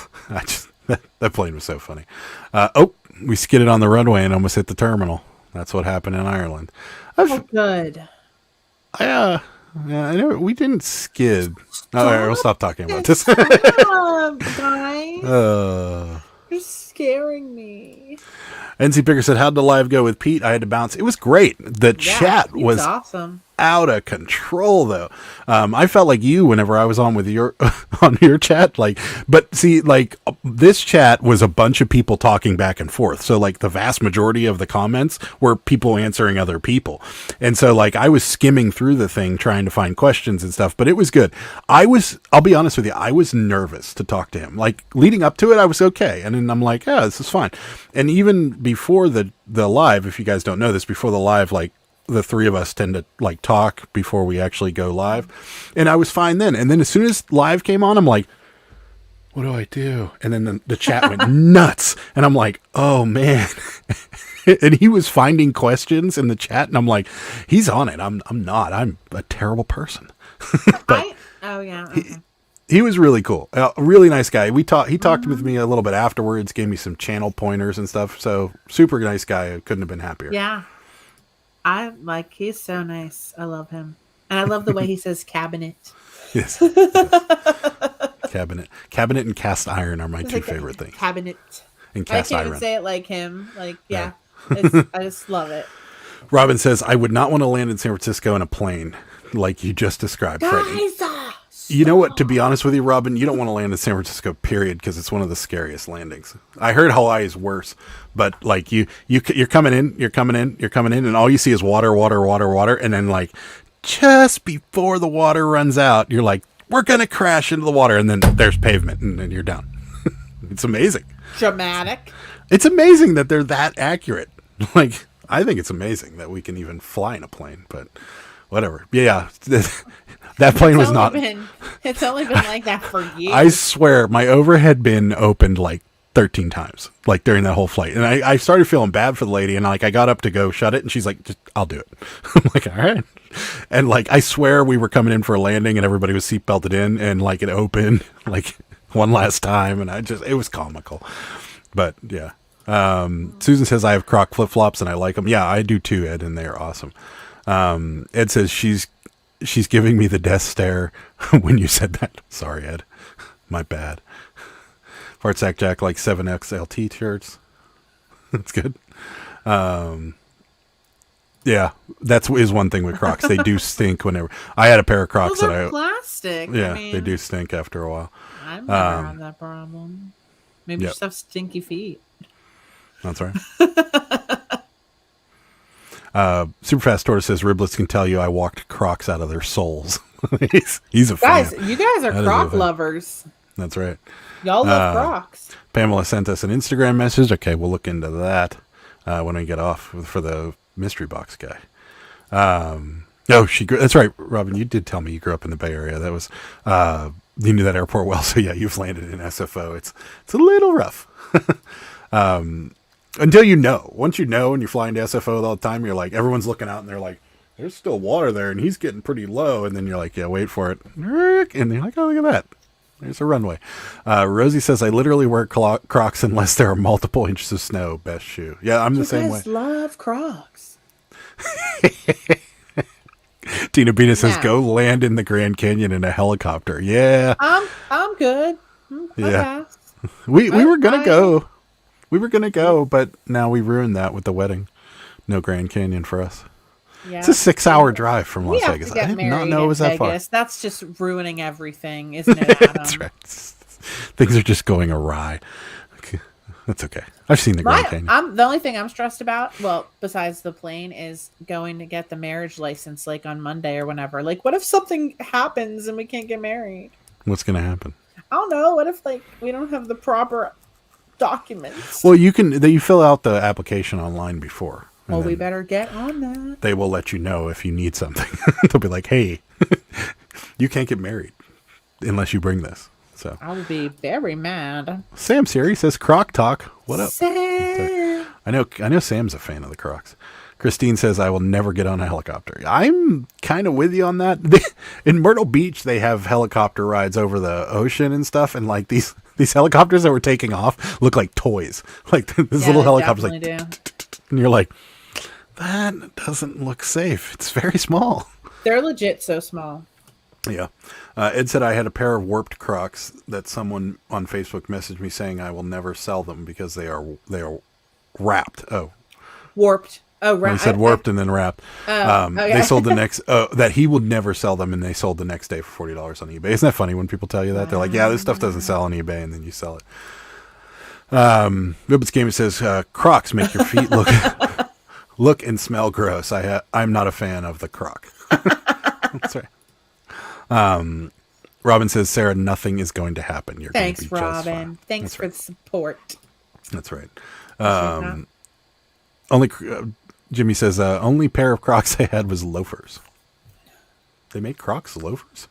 that plane was so funny. We skidded on the runway and almost hit the terminal. That's what happened in Ireland. Good. I know we didn't skid. All right, we'll stop talking about this. Guys. You're scaring me. NC Picker said, how'd the live go with Pete? I had to bounce. It was great. The chat was awesome. Out of control though. I felt like you whenever I was on with your on your chat, but see, this chat was a bunch of people talking back and forth, so the vast majority of the comments were people answering other people, and so I was skimming through the thing trying to find questions and stuff, but it was good. I'll be honest with you, I was nervous to talk to him. Leading up to it I was okay, and then I'm like, yeah, this is fine. And even before the live, if you guys don't know this, before the live, the 3 of us tend to talk before we actually go live, and I was fine then. And then as soon as live came on, I'm like, what do I do? And then the chat went nuts, and I'm like, oh man. And he was finding questions in the chat, and I'm like, he's on it. I'm not. I'm a terrible person. But he was really cool. A really nice guy. He talked with me a little bit afterwards, gave me some channel pointers and stuff. So super nice guy. I couldn't have been happier. Yeah. He's so nice. I love him. And I love the way he says cabinet. Yes. Cabinet and cast iron are my 2 favorite things. Cabinet. And cast iron. I can't even say it like him. I just love it. Robin says, I would not want to land in San Francisco in a plane like you just described, Freddie. You know what? To be honest with you, Robin, you don't want to land in San Francisco, period, because it's one of the scariest landings. I heard Hawaii is worse, but you're coming in, and all you see is water, and then just before the water runs out, you're like, we're gonna crash into the water, and then there's pavement, and then you're down. It's amazing. Dramatic. It's amazing that they're that accurate. I think it's amazing that we can even fly in a plane, but whatever. Yeah. That plane was not. It's only been like that for years. I swear, my overhead bin opened 13 times, during that whole flight. And I started feeling bad for the lady, and I got up to go shut it, and she's like, I'll do it. I'm like, all right. And I swear we were coming in for a landing, and everybody was seatbelted in, and it opened one last time, and it was comical. But yeah. Susan says, I have Croc flip-flops, and I like them. Yeah, I do too, Ed, and they are awesome. Ed says she's giving me the death stare when you said that. Sorry, Ed. My bad. Fartsack Jack like 7XL t-shirts. That's good. Yeah, is one thing with Crocs. They do stink whenever. I had a pair of Crocs Those that are plastic. Yeah, I mean, they do stink after a while. I've never had that problem. Maybe you Yep. just have stinky feet. That's right. Superfast Tortoise says Riblets can tell you I walked Crocs out of their soles. he's a Guys, fan. you guys are That is Croc a fan. lovers. That's right. Y'all love Crocs. Pamela sent us an Instagram message. Okay, we'll look into that when we get off for the mystery box guy. That's right, Robin. You did tell me you grew up in the Bay Area. That was you knew that airport well. So yeah, you've landed in SFO. It's a little rough. Until you know. Once you know and you're flying to SFO all the time, you're like, everyone's looking out and they're like, there's still water there and he's getting pretty low. And then you're like, yeah, wait for it. And you're like, oh, look at that. There's a runway. Rosie says, I literally wear Crocs unless there are multiple inches of snow. Best shoe. Yeah, I'm the same way. You guys love Crocs. Tina Bina says, Yeah. go land in the Grand Canyon in a helicopter. Yeah. I'm good. Yeah. We were going to go. We were going to go, but now we ruined that with the wedding. No Grand Canyon for us. Yeah. It's a 6-hour drive from Las We have Vegas. to get I did not married know it in was that far. Vegas. That's just ruining everything, isn't it, Adam? That's right. Things are just going awry. That's okay. I've seen the Grand Canyon. The only thing I'm stressed about, well, besides the plane, is going to get the marriage license like on Monday or whenever. Like, what if something happens and we can't get married? What's going to happen? I don't know. What if like we don't have the proper documents? Well, you fill out the application online before. Well, we better get on that. They will let you know if you need something. They'll be like, hey, you can't get married unless you bring this. So I will be very mad. Sam Siri says Croc Talk. What up? Sam. I know Sam's a fan of the Crocs. Christine says I will never get on a helicopter. I'm kind of with you on that. In Myrtle Beach, they have helicopter rides over the ocean and stuff, and like these helicopters that were taking off look like toys. Like this little helicopter's like, and you're like, that doesn't look safe. It's very small. They're legit so small. Yeah. Ed said I had a pair of warped Crocs that someone on Facebook messaged me saying I will never sell them because they are wrapped. Oh, Warped. Oh, right. I said warped and then wrapped. Okay. They sold the next that he would never sell them, and they sold the next day for $40 on eBay. Isn't that funny when people tell you that? They're like, yeah, this stuff doesn't sell on eBay, and then you sell it. Ribbits Gamer says Crocs make your feet look and smell gross. I'm not a fan of the Croc. That's right. Robin says, Sarah, nothing is going to happen. You're Thanks, going to be just Robin. fine. Thanks That's for right. the support. That's right. Only Jimmy says only pair of Crocs I had was loafers. They make Crocs loafers.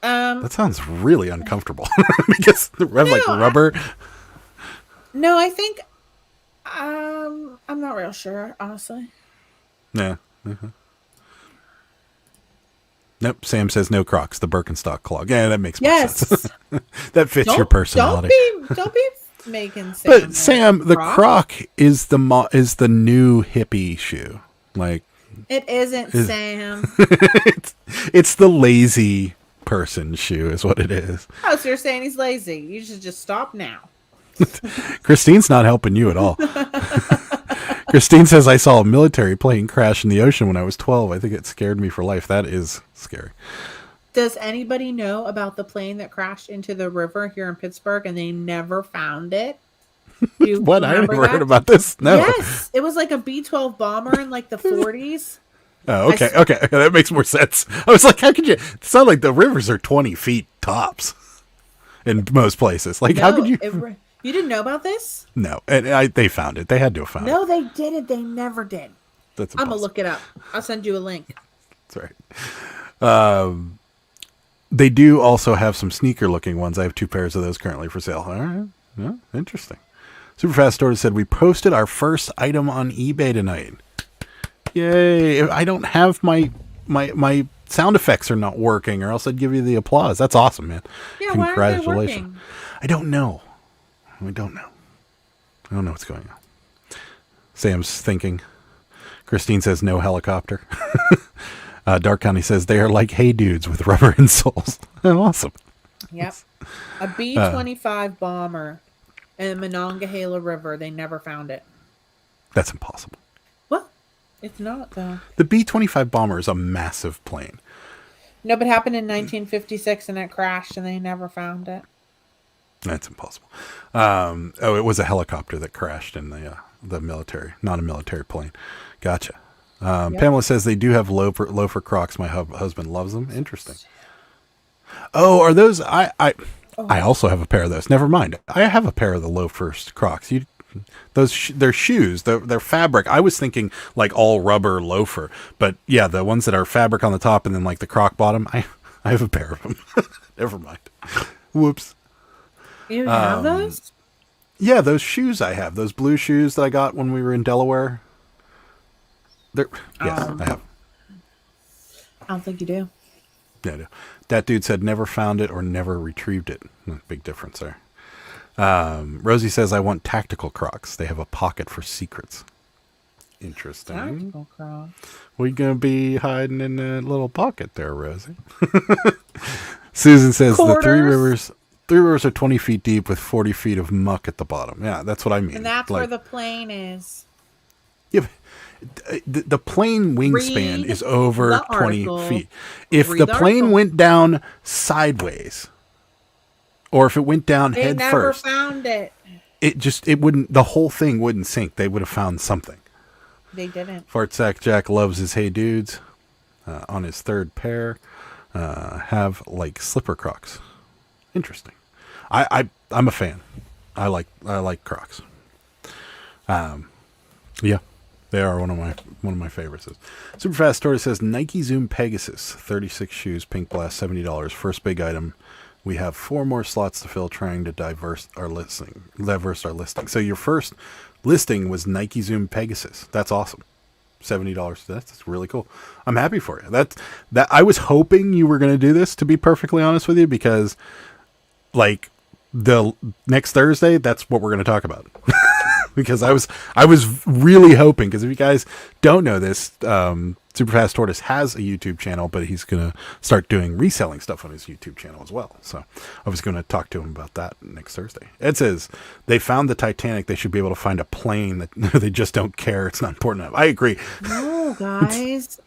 That sounds really uncomfortable because they have like rubber. No, I think I'm not real sure, honestly. Yeah. Uh-huh. Nope. Sam says no Crocs. The Birkenstock clog. Yeah, that makes more sense. That fits your personality. Don't be making Sam. But Sam, the Croc is the new hippie shoe. Like it isn't Sam. it's the lazy person shoe, is what it is. Oh, so you're saying he's lazy? You should just stop now. Christine's not helping you at all. Christine says I saw a military plane crash in the ocean when I was 12. I think it scared me for life. That is scary. Does anybody know about the plane that crashed into the river here in Pittsburgh and they never found it? What? I never heard about this. No. Yes, it was like a B-12 bomber in like the 40s. Oh, okay. Okay. That makes more sense. I was like, how could you? It's not like the rivers are 20 feet tops in most places. Like, how could you? You didn't know about this? No. And they found it. They had to have found it. No, they didn't. They never did. That's I'm going to look it up. I'll send you a link. That's right. They do also have some sneaker-looking ones. I have 2 pairs of those currently for sale. All right. Yeah, interesting. Superfast Store said, we posted our first item on eBay tonight. Yay. I don't have my sound effects are not working, or else I'd give you the applause. That's awesome, man. Yeah, Congratulations. why aren't they working? I don't know. I don't know what's going on. Sam's thinking. Christine says no helicopter. Dark County says they are like hey dudes with rubber insoles. Awesome. Yep. A B-25 bomber in the Monongahela River. They never found it. That's impossible. Well, it's not though. The B-25 bomber is a massive plane. No, but it happened in 1956 and it crashed and they never found it. That's impossible. It was a helicopter that crashed in the military, not a military plane. Gotcha. Yep. Pamela says they do have loafer Crocs. My husband loves them. Interesting. Oh, are those? I also have a pair of those. Never mind. I have a pair of the loafers Crocs. They're shoes. They're fabric. I was thinking like all rubber loafer, but yeah, the ones that are fabric on the top and then like the Croc bottom. I have a pair of them. Never mind. Whoops. You have those? Yeah, those shoes I have. Those blue shoes that I got when we were in Delaware. Yes, I have. I don't think you do. Yeah, I do. That dude said never found it or never retrieved it. Big difference there. Rosie says I want tactical Crocs. They have a pocket for secrets. Interesting. Tactical Crocs. We're going to be hiding in a little pocket there, Rosie. Susan says Quarters. the Three rivers are 20 feet deep with 40 feet of muck at the bottom. Yeah, that's what I mean. And that's where the plane is. Yeah, the plane wingspan is over 20 feet. If the plane went down sideways, or if it went down head first, they never found it. It wouldn't. The whole thing wouldn't sink. They would have found something. They didn't. Fartsack Jack loves his Hey Dudes. On his third pair, have like slipper Crocs. Interesting. I'm a fan. I like Crocs. Yeah, they are one of my favorites. Superfast Story says Nike Zoom Pegasus 36 shoes, Pink Blast, $70. First big item. We have 4 more slots to fill, trying to diverse our listing. So your first listing was Nike Zoom Pegasus. That's awesome. $70. That's really cool. I'm happy for you. That I was hoping you were going to do this, to be perfectly honest with you, because like the next Thursday, that's what we're going to talk about. Because I was really hoping, because if you guys don't know this, Superfast Tortoise has a YouTube channel, but he's going to start doing reselling stuff on his YouTube channel as well. So I was going to talk to him about that next Thursday. Ed says they found the Titanic. They should be able to find a plane that they just don't care. It's not important enough. I agree. No, guys.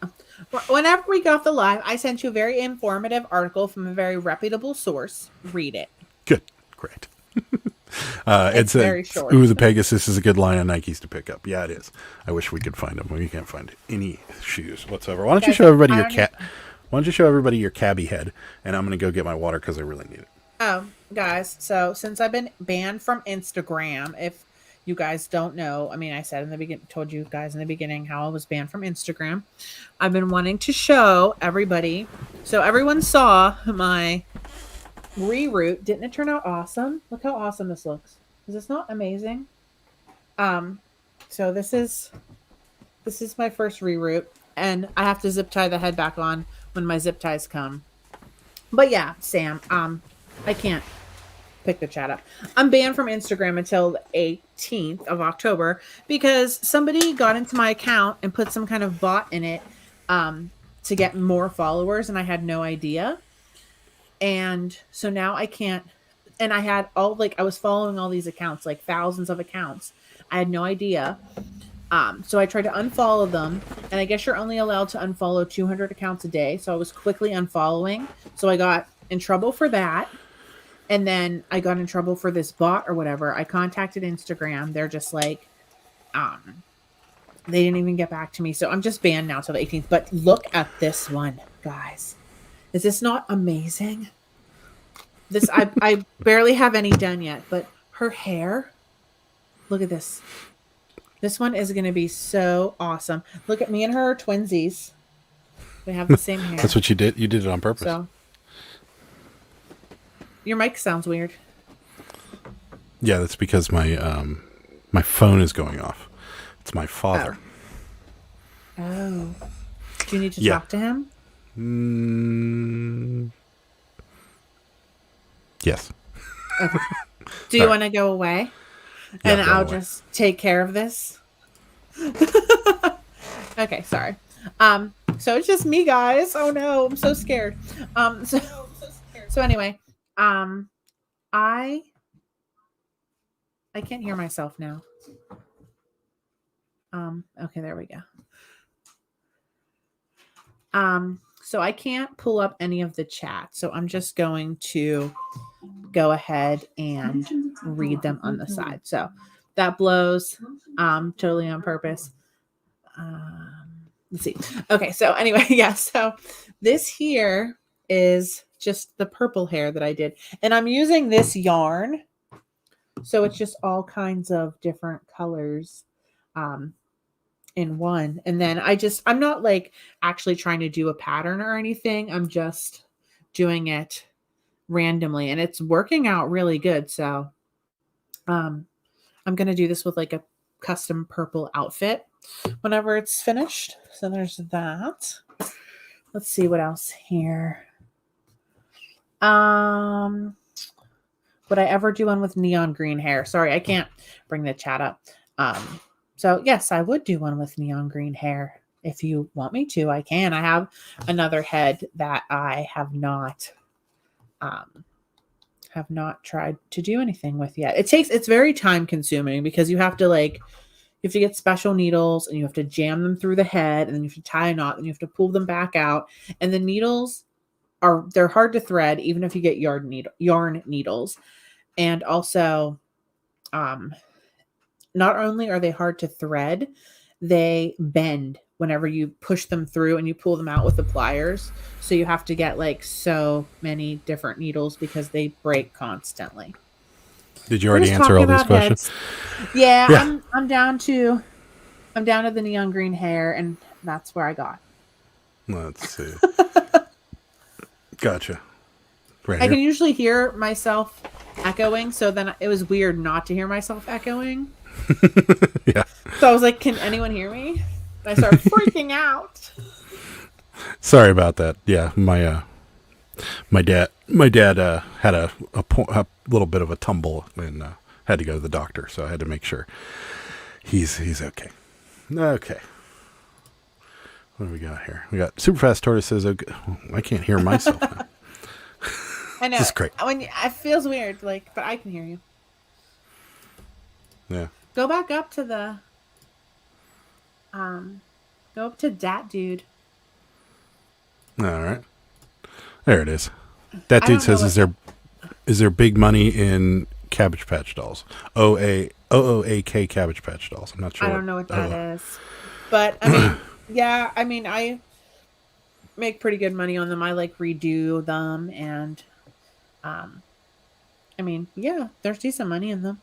Whenever we got the live, I sent you a very informative article from a very reputable source. Read it. Good. Great. Ed said, ooh, the Pegasus is a good line on Nikes to pick up. Yeah, it is. I wish we could find them. We can't find any shoes whatsoever. Why don't you show everybody your cat? Why don't you show everybody your cabbie head? And I'm going to go get my water because I really need it. Oh, guys. So since I've been banned from Instagram, if you guys don't know, I mean, I said in the beginning, told you guys in the beginning how I was banned from Instagram. I've been wanting to show everybody. So everyone saw my reroute. Didn't it turn out awesome? Look how awesome this looks. Is this not amazing? So this is my first reroute, and I have to zip tie the head back on when my zip ties come. But yeah, Sam, I can't pick the chat up. I'm banned from Instagram until the 18th of October because somebody got into my account and put some kind of bot in it to get more followers, and I had no idea. And so now I can't, and I had I was following all these accounts, like thousands of accounts. I had no idea. So I tried to unfollow them, and I guess you're only allowed to unfollow 200 accounts a day. So I was quickly unfollowing. So I got in trouble for that. And then I got in trouble for this bot or whatever. I contacted Instagram. They're just like, they didn't even get back to me. So I'm just banned now till the 18th. But look at this one, guys. Is this not amazing? This I barely have any done yet, but her hair, look at this. This one is going to be so awesome. Look at me and her are twinsies. We have the same hair. That's what you did. You did it on purpose. So, your mic sounds weird. Yeah, that's because my phone is going off. It's my father. Oh. Do you need to talk to him? Yes. Okay. Do you want to go away? Yeah, and I'll just take care of this. Okay, sorry. So it's just me, guys. Oh no, I'm so scared. So anyway, I can't hear myself now. Okay, there we go. So I can't pull up any of the chat. So I'm just going to go ahead and read them on the side. So that blows totally on purpose. Let's see. Okay, so anyway, yeah, so this here is just the purple hair that I did. And I'm using this yarn. So it's just all kinds of different colors in one. And then I'm not like actually trying to do a pattern or anything. I'm just doing it randomly and it's working out really good. So I'm going to do this with like a custom purple outfit whenever it's finished. So there's that. Let's see what else here. Would I ever do one with neon green hair? Sorry, I can't bring the chat up. So yes, I would do one with neon green hair. If you want me to, I can. I have another head that I have not tried to do anything with yet. It's very time consuming because you have to get special needles and you have to jam them through the head and then you have to tie a knot and you have to pull them back out. And the needles they're hard to thread even if you get yarn needles. And also, not only are they hard to thread, they bend whenever you push them through and you pull them out with the pliers. So you have to get like so many different needles because they break constantly. Did you already answer all these questions? Heads. Yeah. I'm down to the neon green hair and that's where I got. Let's see. Gotcha. Right. I can usually hear myself echoing, so then it was weird not to hear myself echoing. Yeah. So I was like, "Can anyone hear me?" I started freaking out. Sorry about that. Yeah, my dad had a little bit of a tumble and had to go to the doctor, so I had to make sure he's okay. Okay. What do we got here? We got Superfast Tortoise says, okay. I can't hear myself now. I know. This is great. It feels weird, but I can hear you. Yeah. Go back up to the go up to that dude. All right. There it is. That dude says, is there big money in Cabbage Patch Dolls? OOAK Cabbage Patch Dolls. I'm not sure. I don't know what that is. But I mean, yeah, I mean, I make pretty good money on them. I redo them and I mean, yeah, there's decent money in them.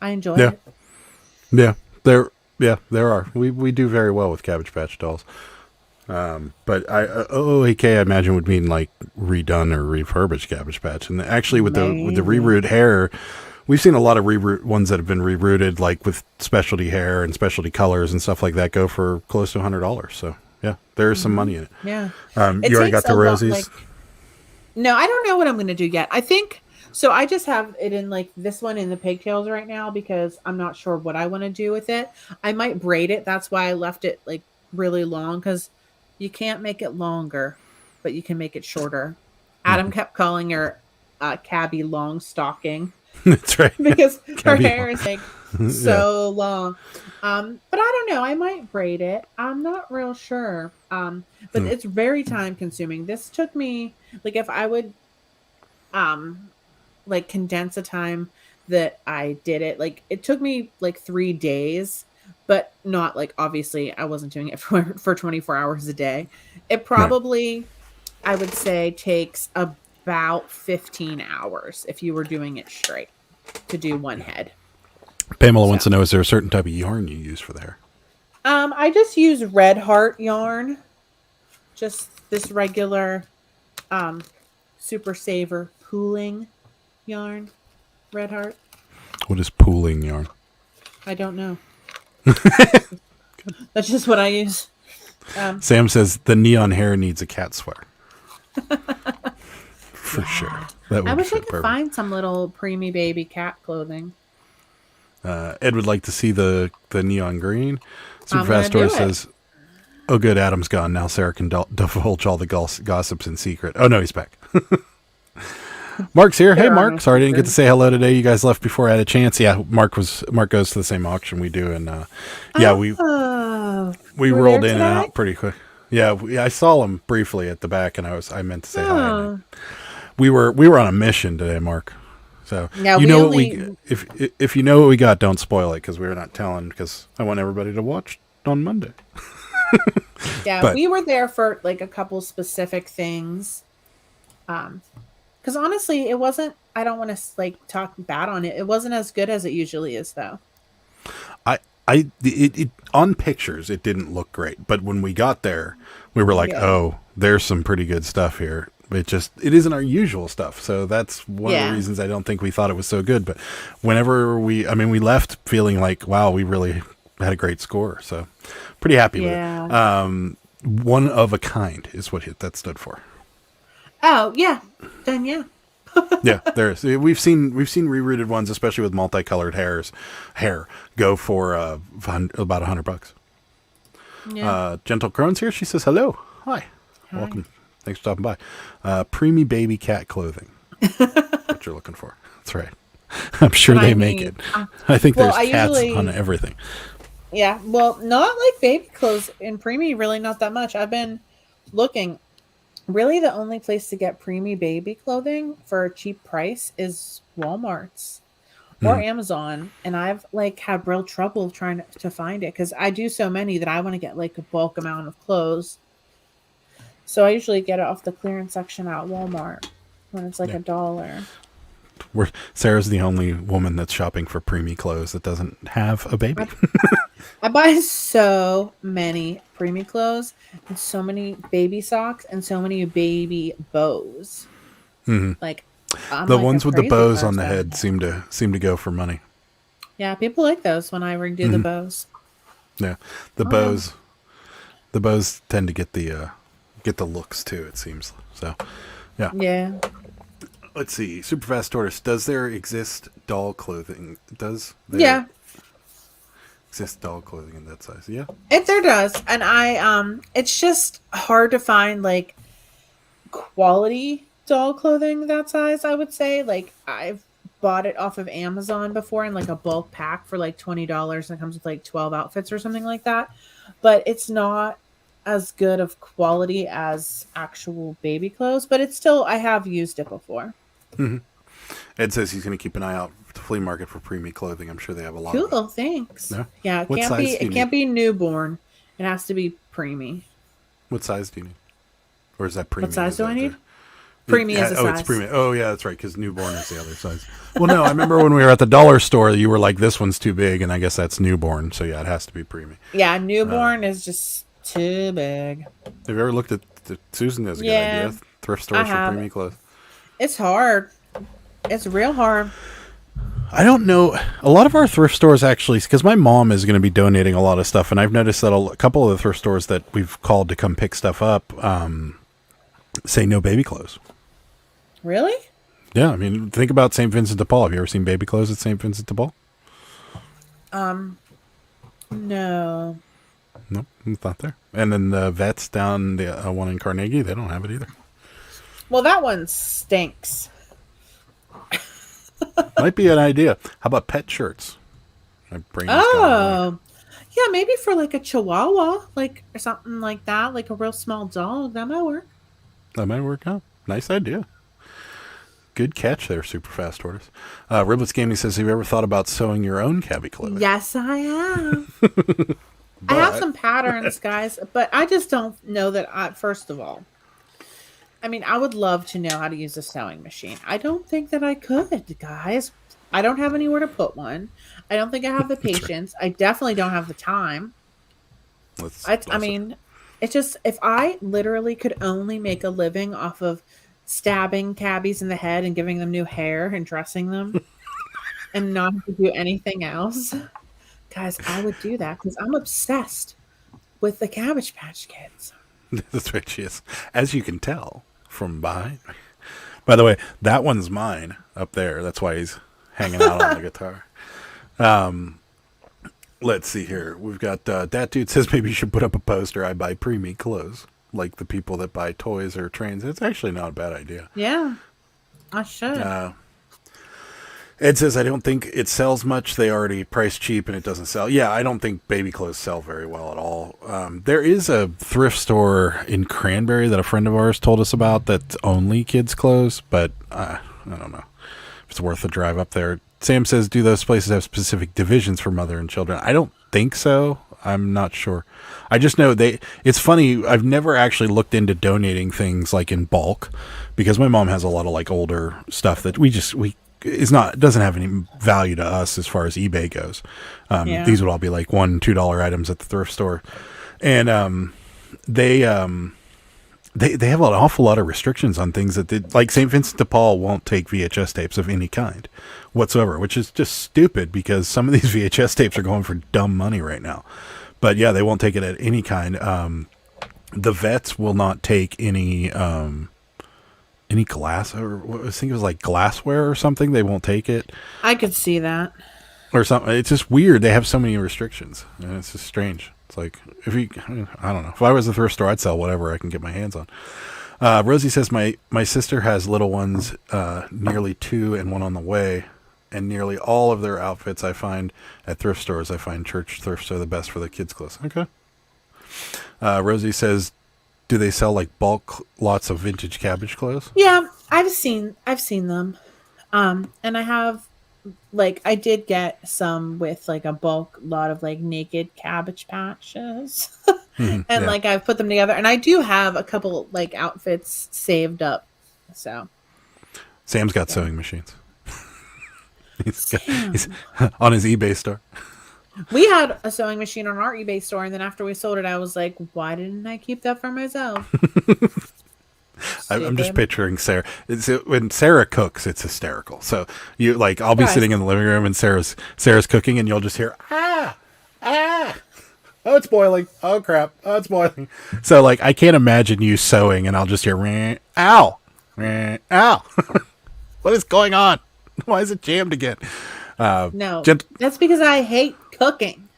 I enjoy it. Yeah. There are. We do very well with Cabbage Patch Dolls. But OOAK I imagine would mean redone or refurbished Cabbage Patch. And actually with the reroot hair, we've seen a lot of reroot ones that have been rerouted, with specialty hair and specialty colors and stuff like that, go for close to $100. So yeah, there's some money in it. Yeah. You already got the rosies? No, I don't know what I'm going to do yet. I think so. I just have it in this one in the pigtails right now because I'm not sure what I want to do with it. I might braid it. That's why I left it really long because you can't make it longer, but you can make it shorter. Adam kept calling her Cabby Long Stocking. That's right. Because her hair is so long. But I don't know. I might braid it. I'm not real sure. But it's very time consuming. This took me if I would condense the time that I did it, it took me 3 days, but not obviously I wasn't doing it for 24 hours a day. It probably I would say takes about 15 hours if you were doing it straight to do one head. Pamela wants to know, is there a certain type of yarn you use for the hair? I just use Red Heart yarn. Just this regular Super Saver pooling yarn. Red Heart. What is pooling yarn? I don't know. That's just what I use. Sam says the neon hair needs a cat sweater. For sure. I wish I could find some little preemie baby cat clothing. Ed would like to see the neon green. Superfast Toy says, oh good, Adam's gone. Now Sarah can divulge all the gossips in secret. Oh no, he's back. Mark's here. Hey, They're Mark. on Sorry I didn't get Instagram. to say hello today. You guys left before I had a chance. Yeah, Mark goes to the same auction we do, and yeah, we Oh, were rolled there in and today? out pretty quick. Yeah, I saw him briefly at the back, and I meant to say hi. Oh. We were on a mission today, Mark. So Yeah, you we know only- what if you know what we got, don't spoil it because we're not telling because I want everybody to watch on Monday. Yeah, But- we were there for like a couple specific things. Because honestly, it wasn't. I don't want to like talk bad on it. It wasn't as good as it usually is, though. It on pictures it didn't look great, but when we got there, we were like, Yeah. oh, there's some pretty good stuff here. It isn't our usual stuff, so that's one of Yeah. the reasons I don't think we thought it was so good. But whenever we left feeling like, wow, we really had a great score, so pretty happy with it. One of a kind is what that stood for. Oh yeah, then yeah. Yeah, there's we've seen rerouted ones, especially with multicolored hair go for about $100. Yeah. Gentle Crone's here. She says hello, hi, welcome, thanks for stopping by. Preemie baby cat clothing. What you're looking for? That's right. I'm sure What they I make mean, it. I think well, there's I cats usually- on everything. Yeah, well, not like baby clothes in preemie, really not that much. I've been looking. Really, the only place to get preemie baby clothing for a cheap price is Walmart's or Amazon, and I've like had real trouble trying to find it because I do so many that I want to get like a bulk amount of clothes. So I usually get it off the clearance section at Walmart when it's like Yeah. $1. Sarah's the only woman that's shopping for preemie clothes that doesn't have a baby. I buy so many preemie clothes and so many baby socks and so many baby bows. Like I'm The like a ones with the crazy bows on the person. head seem to go for money. Yeah, people like those when I redo the bows. Yeah, the bows tend to get the looks too. It seems so. Yeah. Yeah. Let's see. Superfast Tortoise. Does there exist doll clothing? Does there Yeah. exist doll clothing in that size? Yeah. There does. And it's just hard to find like quality doll clothing that size, I would say. Like I've bought it off of Amazon before in like a bulk pack for like $20 and it comes with like 12 outfits or something like that. But it's not as good of quality as actual baby clothes, but it's still I have used it before. Ed says he's going to keep an eye out for the flea market for preemie clothing. I'm sure they have a lot of it. Cool, thanks. Yeah? Yeah, it What can't size be do you it can't be newborn. It has to be preemie. What size do you need? Or is that preemie? What size Is do that I need? the- Preemie is a Oh, size. it's preemie. Oh, yeah, that's right, because newborn is the other size. Well, no, I remember when we were at the dollar store, you were like, this one's too big, and I guess that's newborn. So, yeah, it has to be preemie. Yeah, newborn is just too big. Have you ever looked at Susan has a Yeah, good idea. Thrift stores for have. preemie clothes. It's hard. It's real hard. I don't know. A lot of our thrift stores actually, because my mom is going to be donating a lot of stuff, and I've noticed that a couple of the thrift stores that we've called to come pick stuff up say no baby clothes. Really? Yeah, I mean, think about St. Vincent de Paul. Have you ever seen baby clothes at St. Vincent de Paul? No. Nope, it's not there. And then the vets down the one in Carnegie, they don't have it either. Well, that one stinks. Might be an idea. How about pet shirts? My brain is gone. Oh. Yeah, maybe for like a chihuahua, like or something like that, like a real small dog. That might work. That might work out. Nice idea. Good catch there, super fast Tortoise. Riblets Gaming says, have you ever thought about sewing your own cabbie clothing? Yes, I have. I have some patterns, guys, but I just don't know that first of all, I mean, I would love to know how to use a sewing machine. I don't think that I could, guys. I don't have anywhere to put one. I don't think I have the patience. I definitely don't have the time. I mean, it's just if I literally could only make a living off of stabbing cabbies in the head and giving them new hair and dressing them and not have to do anything else, guys, I would do that because I'm obsessed with the Cabbage Patch Kids. That's right, she is. As you can tell from behind. By the way, that one's mine up there. That's why he's hanging out on the guitar. Let's see here. We've got that dude says maybe you should put up a poster. I buy preemie clothes, like the people that buy toys or trains. It's actually not a bad idea. Yeah. I should. Ed says, I don't think it sells much. They already price cheap and it doesn't sell. Yeah, I don't think baby clothes sell very well at all. There is a thrift store in Cranberry that a friend of ours told us about that's only kids' clothes, but I don't know if it's worth the drive up there. Sam says, do those places have specific divisions for mother and children? I don't think so. I'm not sure. I just know it's funny. I've never actually looked into donating things like in bulk because my mom has a lot of like older stuff that doesn't have any value to us as far as eBay goes. These would all be like $1-2 items at the thrift store. And, they have an awful lot of restrictions on things like St. Vincent de Paul won't take VHS tapes of any kind whatsoever, which is just stupid because some of these VHS tapes are going for dumb money right now. But yeah, they won't take it at any kind. The vets will not take any glass, or I think it was like glassware or something. They won't take it. I could see that. Or something. It's just weird. They have so many restrictions, and it's just strange. It's like, I don't know. If I was a thrift store, I'd sell whatever I can get my hands on. Rosie says, my sister has little ones, nearly 2 and 1 on the way, and nearly all of their outfits I find at thrift stores. I find church thrifts are the best for the kids' clothes. Okay. Rosie says, do they sell like bulk lots of vintage Cabbage clothes? Yeah, I've seen them. And I have, like, I did get some with like a bulk lot of like naked Cabbage Patches. And like I've put them together, and I do have a couple like outfits saved up. So Sam's got sewing machines. he's on his eBay store. We had a sewing machine on our eBay store, and then after we sold it, I was like, why didn't I keep that for myself? I'm just picturing Sarah. When Sarah cooks, it's hysterical. So you like, I'll be sitting in the living room and Sarah's cooking, and you'll just hear ah. Oh, it's boiling. Oh crap. Oh, it's boiling. So like, I can't imagine you sewing, and I'll just hear ow, ow. What is going on? Why is it jammed again? No, that's because I hate cooking.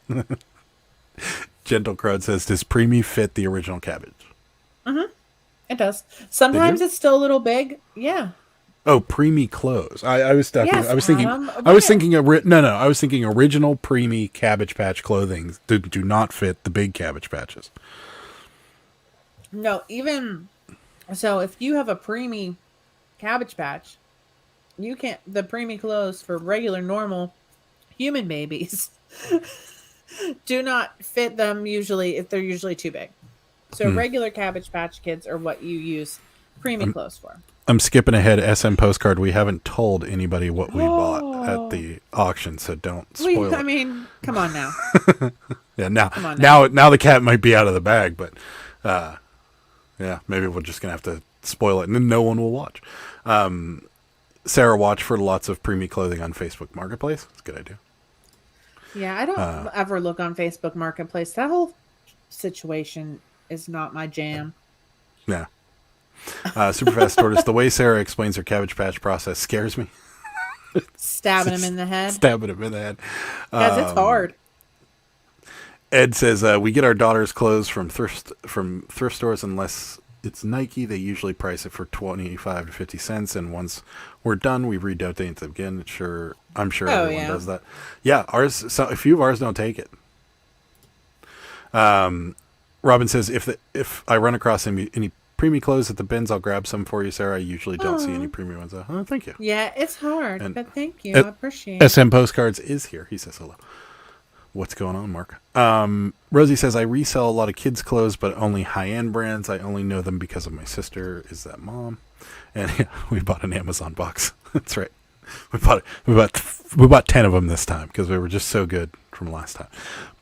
Gentle Crowd says, does Preemie fit the original Cabbage? It does. Sometimes it's still a little big. Yeah. Oh, Preemie clothes. I was stuck. Yes, I was thinking. Adam, I was thinking. I was thinking original Preemie Cabbage Patch clothing do not fit the big Cabbage Patches. No, even so, if you have a Preemie Cabbage Patch, you can't. The Preemie clothes for regular, normal human babies do not fit them usually if they're usually too big. So regular Cabbage Patch Kids are what you use Preemie clothes for. I'm skipping ahead. SM postcard. We haven't told anybody what we bought at the auction, so don't spoil it. I mean, come on now. Yeah, now the cat might be out of the bag, but yeah, maybe we're just gonna have to spoil it, and then no one will watch. Sarah, watch for lots of Preemie clothing on Facebook Marketplace. It's a good idea. Yeah, I don't ever look on Facebook Marketplace. That whole situation is not my jam. Yeah. Superfast Tortoise, the way Sarah explains her Cabbage Patch process scares me. Stabbing him in the head. Because it's hard. Ed says, we get our daughter's clothes from thrift stores unless it's Nike. They usually price it for 25 to 50 cents, and once we're done, we redonate them again. I'm sure everyone does that. Yeah, a few of ours don't take it. Robin says, if I run across any Preemie clothes at the bins, I'll grab some for you, Sarah. I usually don't see any Preemie ones. Oh, thank you. Yeah, it's hard, but thank you. I appreciate it. SM Postcards is here. He says hello. What's going on, Mark? Rosie says, I resell a lot of kids' clothes, but only high-end brands. I only know them because of my sister. Is that mom? And yeah, we bought an Amazon box. That's right. We bought 10 of them this time because we were just so good from last time.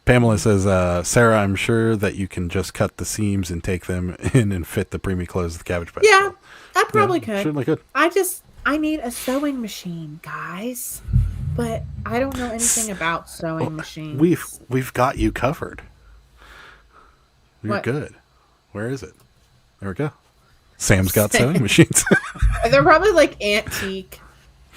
Pamela says, Sarah, I'm sure that you can just cut the seams and take them in and fit the Preemie clothes of the Cabbage Patch. Yeah, I probably could. Certainly could. I need a sewing machine, guys. But I don't know anything about sewing machines. We've got you covered. You're good. Where is it? There we go. Sam's got sewing machines. They're probably like antique.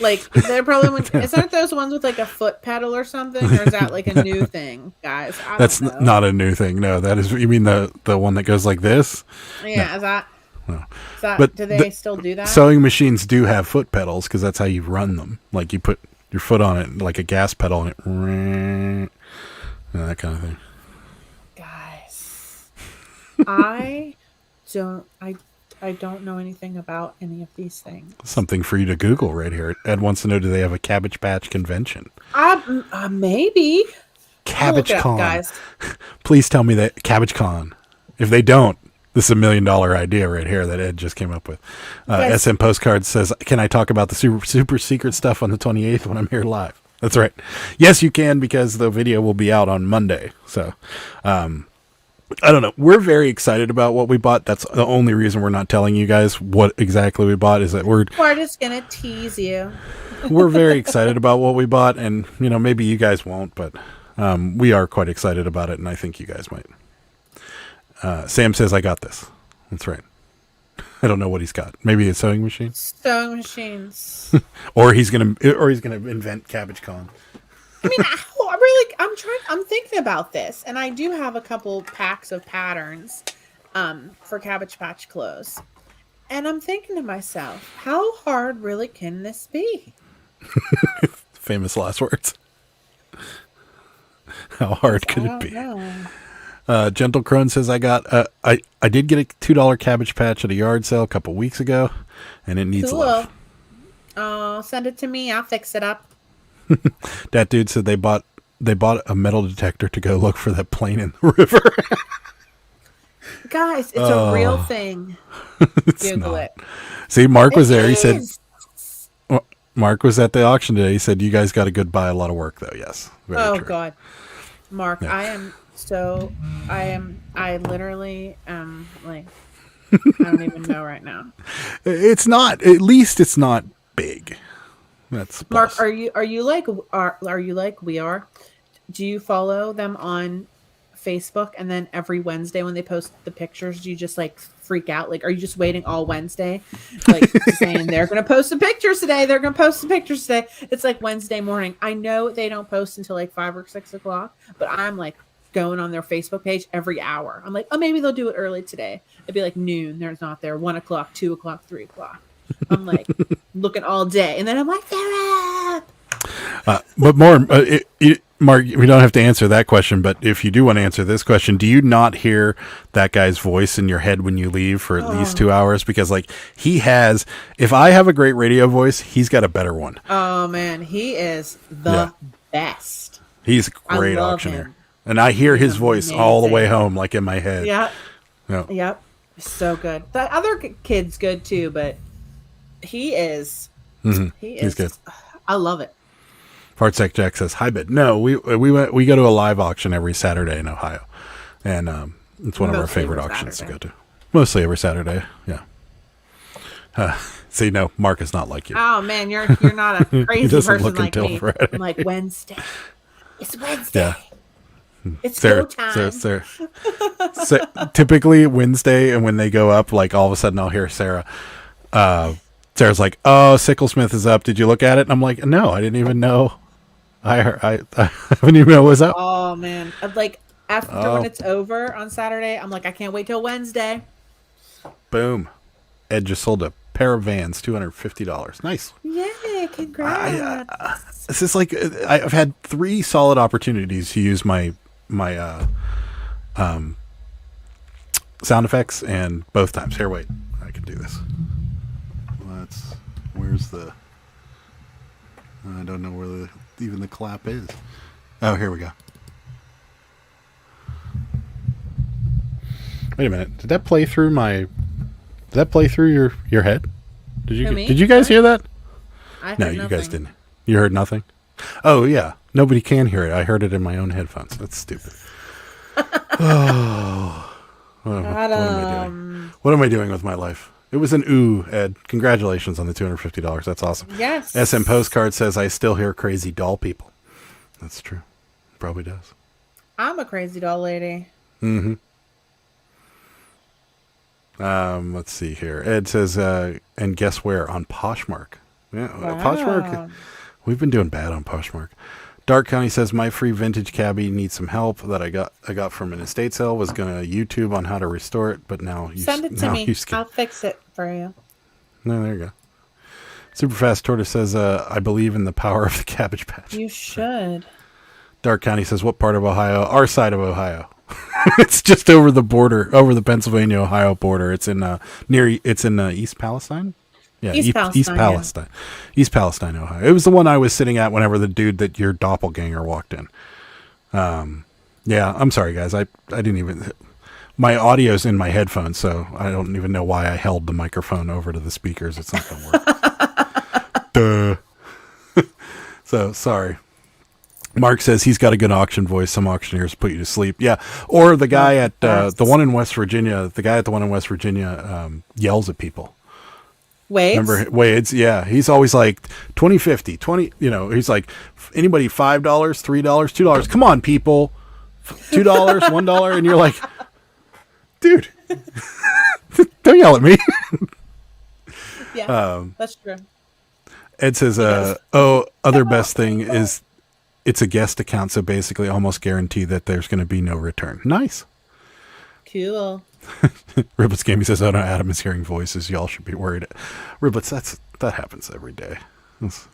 Like, they're probably isn't those ones with like a foot pedal or something, or is that like a new thing, guys? That's not a new thing. No, that is. You mean the one that goes like this? Yeah, no. Is that? No. Do they still do that? Sewing machines do have foot pedals because that's how you run them. Like you put your foot on it like a gas pedal and it, that kind of thing. Guys, I don't know anything about any of these things. Something for you to Google right here. Ed wants to know, do they have a Cabbage Patch convention? Maybe. Cabbage Con. Guys. Please tell me that Cabbage Con. If they don't, this is $1 million idea right here that Ed just came up with. SM Postcard says, can I talk about the super secret stuff on the 28th when I'm here live? That's right. Yes, you can, because the video will be out on Monday. So, I don't know. We're very excited about what we bought. That's the only reason we're not telling you guys what exactly we bought, is that we're just going to tease you. We're very excited about what we bought, and maybe you guys won't, but we are quite excited about it, and I think you guys might. Sam says, I got this. That's right. I don't know what he's got. Maybe a sewing machine? Sewing machines. or he's going to invent Cabbage Con. I mean, I'm thinking about this, and I do have a couple packs of patterns for Cabbage Patch clothes. And I'm thinking to myself, how hard really can this be? Famous last words. How hard could it be? Gentle Crone says, I did get a $2 Cabbage Patch at a yard sale a couple weeks ago, and it needs love. Oh, send it to me. I'll fix it up. That dude said they bought a metal detector to go look for that plane in the river. Guys, it's a real thing. Google it. See, Mark was there. He said, Mark was at the auction today. He said, you guys got a good buy. A lot of work, though. Yes. Very true. God. Mark, yeah. I literally am like, I don't even know right now. It's not, at least it's not big. That's Mark, are you like we are? Do you follow them on Facebook, and then every Wednesday when they post the pictures, do you just like freak out? Like, are you just waiting all Wednesday, like saying they're going to post the pictures today? They're going to post the pictures today. It's like Wednesday morning. I know they don't post until like 5 or 6 o'clock, but I'm like going on their Facebook page every hour. I'm like, oh, maybe they'll do it early today. It'd be like noon. They're not there. 1 o'clock, 2 o'clock, 3 o'clock. I'm like looking all day, and then I'm like, they're up. But more, Mark, we don't have to answer that question. But if you do want to answer this question, do you not hear that guy's voice in your head when you leave for at least 2 hours? Because like he has, if I have a great radio voice, he's got a better one. Oh man, he is the best. He's a great auctioneer, and I hear his voice all the way home, like in my head. Yeah. No. Yep. So good. The other kid's good too, but he is. Mm-hmm. He's good. I love it. Fartsec Jack says, hi, but no, we go to a live auction every Saturday in Ohio, and it's one of our favorite auctions to go to. Mostly every Saturday, yeah. See, no, Mark is not like you. Oh man, you're not a crazy person like me. Friday. I'm like Wednesday. It's Wednesday. Yeah. It's go time. Typically Wednesday, and when they go up, like all of a sudden I'll hear Sarah. Sarah's like, "Oh, Sicklesmith is up. Did you look at it?" And I'm like, "No, I didn't even know. I haven't even know it was up." Oh man, like after when it's over on Saturday, I'm like, I can't wait till Wednesday. Boom! Ed just sold a pair of Vans, $250. Nice. Yay! Congrats. This is like I've had 3 solid opportunities to use my sound effects, and both times. Here, wait, I can do this. Where's the? I don't know where even the clap is. Oh, here we go. Wait a minute. Did that play through your head? Did you guys hear that? No, you guys didn't. You heard nothing? Oh yeah. Nobody can hear it. I heard it in my own headphones. That's stupid. Oh. What am I doing? What am I doing with my life? It was an ooh, Ed. Congratulations on the $250. That's awesome. Yes. SM Postcard says, I still hear crazy doll people. That's true. Probably does. I'm a crazy doll lady. Mm-hmm. Let's see here. Ed says, and guess where? On Poshmark. Yeah, wow. Poshmark. We've been doing bad on Poshmark. Dark County says my free vintage cabbie needs some help that I got from an estate sale. Was gonna YouTube on how to restore it, but now send it to me. I'll fix it for you. No, there you go. Superfast Tortoise says I believe in the power of the Cabbage Patch. You should. Dark County says what part of Ohio? Our side of Ohio. It's just over the border, over the Pennsylvania-Ohio border. It's in East Palestine. Yeah, East Palestine. Yeah. East Palestine, Ohio. It was the one I was sitting at whenever the dude that your doppelganger walked in. Yeah, I'm sorry, guys. I didn't even... My audio's in my headphones, so I don't even know why I held the microphone over to the speakers. It's not going to work. Duh. So, sorry. Mark says he's got a good auction voice. Some auctioneers put you to sleep. Yeah. Or the guy at the one in West Virginia, yells at people. Wades? Remember Wades? Yeah. He's always like 2050, 20, he's like, anybody $5, $3, $2. Come on, people. $2, $1. And you're like, dude, don't yell at me. Yeah, that's true. Ed says, other best thing is it's a guest account. So basically almost guarantee that there's going to be no return. Nice. Cool. Riblets Gaming says, oh no, Adam is hearing voices. Y'all should be worried. Riblets, that happens every day. It's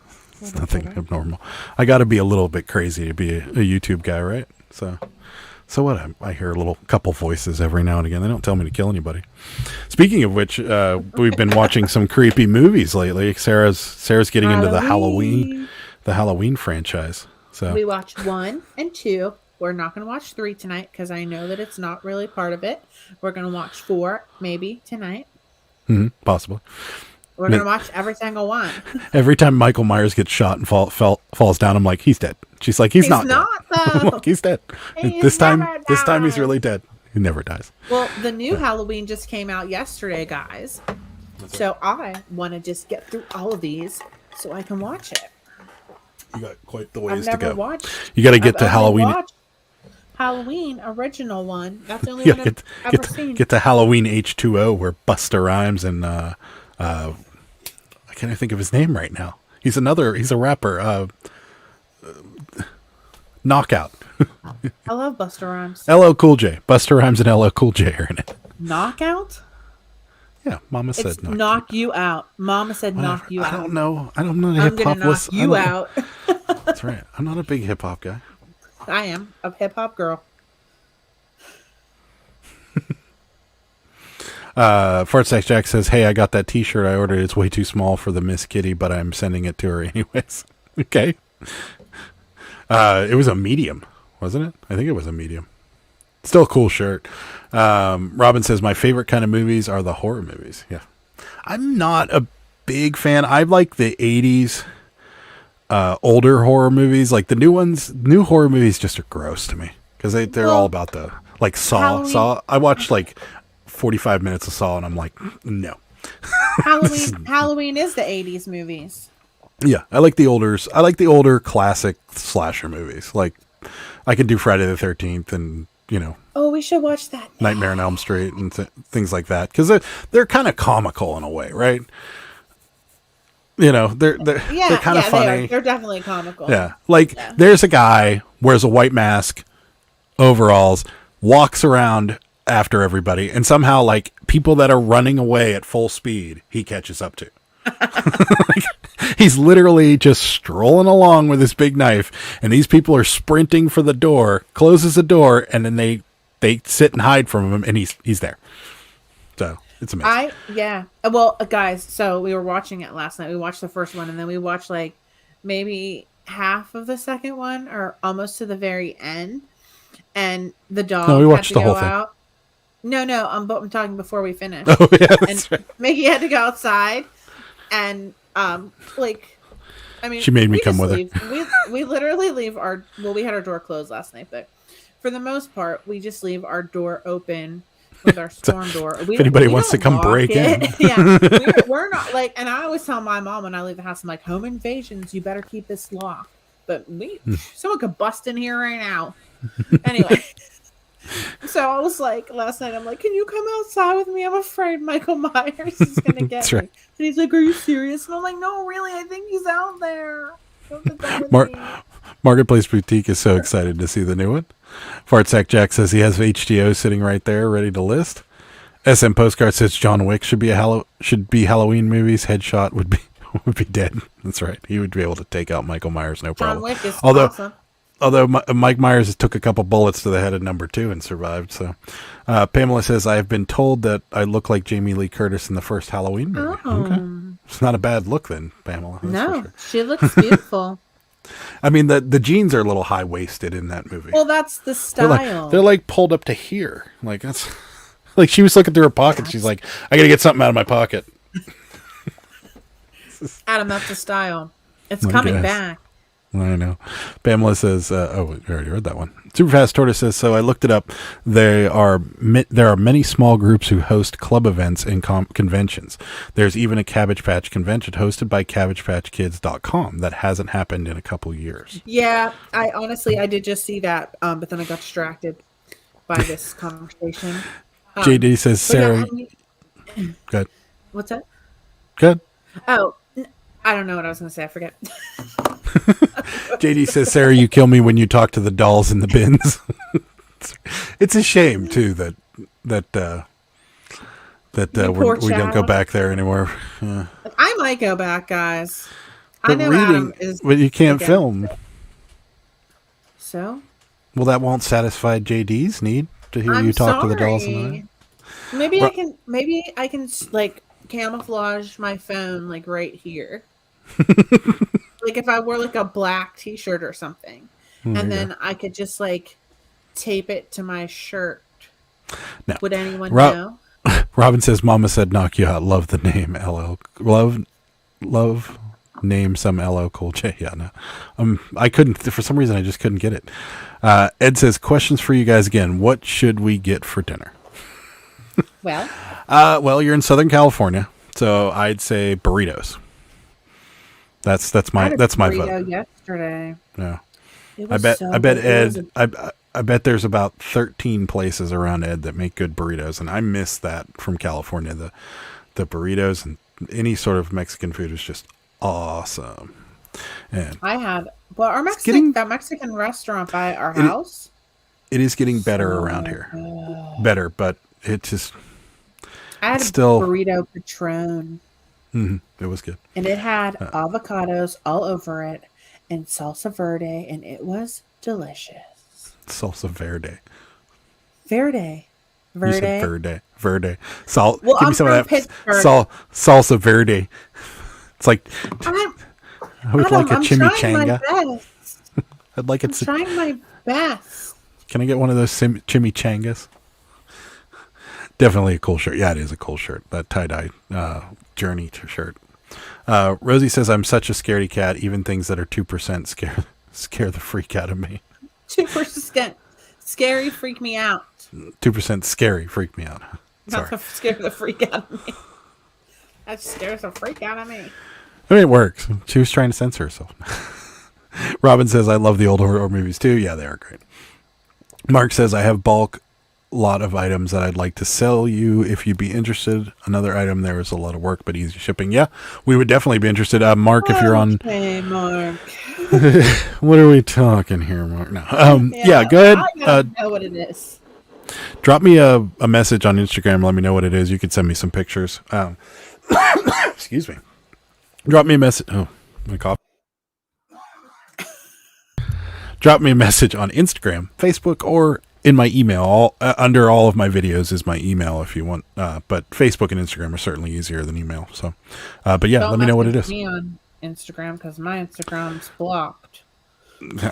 nothing abnormal. I got to be a little bit crazy to be a YouTube guy, right? So what? I hear a couple voices every now and again. They don't tell me to kill anybody. Speaking of which, we've been watching some creepy movies lately. Sarah's getting into the Halloween franchise. So we watched 1 and 2. We're not going to watch 3 tonight because I know that it's not really part of it. We're going to watch 4 maybe tonight. Possibly. We're going to watch every single one. Every time Michael Myers gets shot and falls down, I'm like, he's dead. She's like, he's not though. I'm like, he's dead. This time he's really dead. He never dies. Well, the new Halloween just came out yesterday, guys. So I want to just get through all of these so I can watch it. You got quite the ways to go. Watched, you got to get to Halloween. Halloween original one. That's the only one I've ever seen. Get to Halloween H2O where Busta Rhymes and I can't think of his name right now. He's a rapper. Knockout. I love Busta Rhymes. LL Cool J. Busta Rhymes and LL Cool J are in it. Knockout? Yeah, Mama said knock you out. Mama said knock you out. I don't know. I'm not a hip hop listener. You out. That's right. I'm not a big hip hop guy. I am a hip hop girl. Fartsack Jack says, hey, I got that t-shirt I ordered. It's way too small for the Miss Kitty, but I'm sending it to her anyways. Okay. It was a medium, wasn't it? I think it was a medium. Still a cool shirt. Robin says, my favorite kind of movies are the horror movies. Yeah. I'm not a big fan. I like the 80s older horror movies. Like the new horror movies just are gross to me because they're all about the, like Saw. Halloween. Saw. I watched like 45 minutes of Saw and I'm like, no. Halloween is the 80s movies. Yeah, I like the older classic slasher movies. Like I can do Friday the 13th and, oh, we should watch that. Nightmare on Elm Street and things like that because they're kind of comical in a way, right? They're kind of funny. They're definitely comical. Yeah, there's a guy wears a white mask, overalls, walks around after everybody, and somehow like people that are running away at full speed, he catches up to. He's literally just strolling along with his big knife, and these people are sprinting for the door, closes the door, and then they sit and hide from him, and he's there. So it's amazing. Well, guys, so we were watching it last night. We watched the first one, and then we watched like maybe half of the second one, or almost to the very end. And the dog. No, we watched the whole thing. Out. No, I'm talking before we finished. Oh yeah, that's right. Mickey had to go outside, and she made me come with her. We literally leave we had our door closed last night, but for the most part, we just leave our door open with our storm door. If anybody wants to come break in. Yeah, we're not like, and I always tell my mom when I leave the house, I'm like, home invasions, you better keep this locked. But someone could bust in here right now. Anyway. So I was like, last night, I'm like, can you come outside with me? I'm afraid Michael Myers is going to get me. Right. And he's like, are you serious? And I'm like, no, really, I think he's out there. Marketplace Boutique is so excited to see the new one. Fartsack Jack says he has HTO sitting right there, ready to list. SM Postcard says John Wick should be Halloween movies. Headshot would be dead. That's right. He would be able to take out Michael Myers, no problem. John Wick is Although awesome. Mike Myers took a couple bullets to the head of number 2 and survived. So, Pamela says I have been told that I look like Jamie Lee Curtis in the first Halloween movie. Oh. Okay, it's not a bad look then, Pamela. That's No, for sure. she looks beautiful. I mean the jeans are a little high waisted in that movie. Well, that's the style. They're like pulled up to here. Like that's like she was looking through her pocket. She's like, I gotta get something out of my pocket. Adam, that's the style. It's I coming guess. back. I know. Pamela says, we already read that one. Superfast Tortoise says, so I looked it up. There are many small groups who host club events and conventions. There's even a Cabbage Patch convention hosted by CabbagePatchKids.com that hasn't happened in a couple years. Yeah, I did just see that, but then I got distracted by this conversation. JD says, Sarah. Good. What's that? Good. Oh, I don't know what I was going to say. I forget. JD says, Sarah, you kill me when you talk to the dolls in the bins. It's a shame too that we don't go back there anymore. Yeah. I might go back, guys. But I know Adam is. but you can't against film. it. So? Well, that won't satisfy JD's need to hear you talk to the dolls in the Maybe I can like camouflage my phone like right here. Like if I wore like a black t-shirt or something, and then I could just like tape it to my shirt. No. Would anyone know? Robin says, Mama said knock you out. Love the name LL. Love name some LL Cool J. Yeah, no. I couldn't, for some reason I just couldn't get it. Ed says, questions for you guys again. What should we get for dinner? Well, you're in Southern California, so I'd say burritos. That's my vote. Yesterday. Yeah. It I was bet so I bet good. Ed I bet there's about 13 places around Ed that make good burritos, and I miss that from California. The burritos and any sort of Mexican food is just awesome. And I had our Mexican restaurant by our It- house. it is getting better So around here. good. Better, but it just I had it's still- a burrito Patron, it was good. and it had avocados all over it and salsa verde, and it was delicious. Salsa verde. Verde. You said verde. Verde. Give I'm me some of from that Pittsburgh. salsa verde. It's like I would like a I'm trying my chimichanga. best. I'd like I'm it. trying my best. Can I get one of those chimichangas? Definitely a cool shirt. Yeah, it is a cool shirt. That tie-dye Journey shirt. Rosie says, I'm such a scaredy cat. Even things that are 2% scare the freak out of me. 2% scary freak me out. 2% scary freak me out. Not Sorry. to scare the freak out of me. That scares the freak out of me. I mean, it works. She was trying to censor herself. Robin says, I love the old horror movies too. Yeah, they are great. Mark says, I have bulk lot of items that I'd like to sell you if you'd be interested. Another item, there is a lot of work, but easy shipping. Yeah, we would definitely be interested. Mark, if you're on... Hey, Mark. What are we talking here, Mark? No. Yeah, go ahead. I gotta know what it is. Drop me a message on Instagram. Let me know what it is. You could send me some pictures. Excuse me. Drop me a message. Oh, my cough. Drop me a message on Instagram, Facebook, or in my email. Under all of my videos is my email if you want. But Facebook and Instagram are certainly easier than email. So, but yeah, Don't let me know what it message is. Me on Instagram because my Instagram's blocked.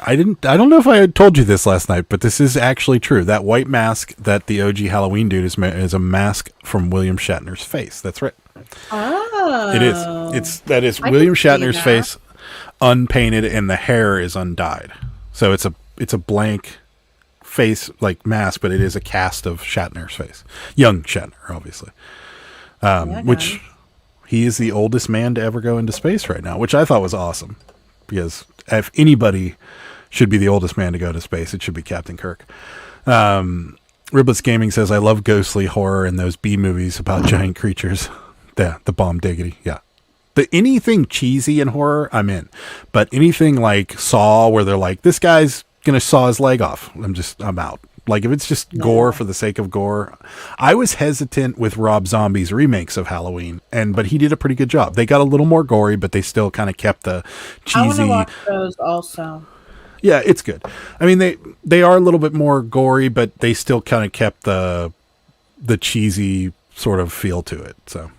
I don't know if I had told you this last night, but this is actually true. That white mask that the OG Halloween dude is a mask from William Shatner's face. That's right. Oh, It is. That is I William can see Shatner's that. face, unpainted, and the hair is undyed. So it's a blank face like mask, but it is a cast of Shatner's face, young Shatner, obviously. Which he is the oldest man to ever go into space right now, which I thought was awesome, because if anybody should be the oldest man to go to space, it should be Captain Kirk. Riblets Gaming says, I love ghostly horror and those B movies about giant creatures. The bomb diggity. Yeah. anything cheesy in horror, I'm in. But anything like Saw, where they're like, this guy's gonna saw his leg off, I'm out. Like if it's just gore for the sake of gore. I was hesitant with Rob Zombie's remakes of Halloween, but he did a pretty good job. They got a little more gory, but they still kind of kept the cheesy. I want to watch those also. Yeah, it's good. I mean, they are a little bit more gory, but they still kind of kept the cheesy sort of feel to it. So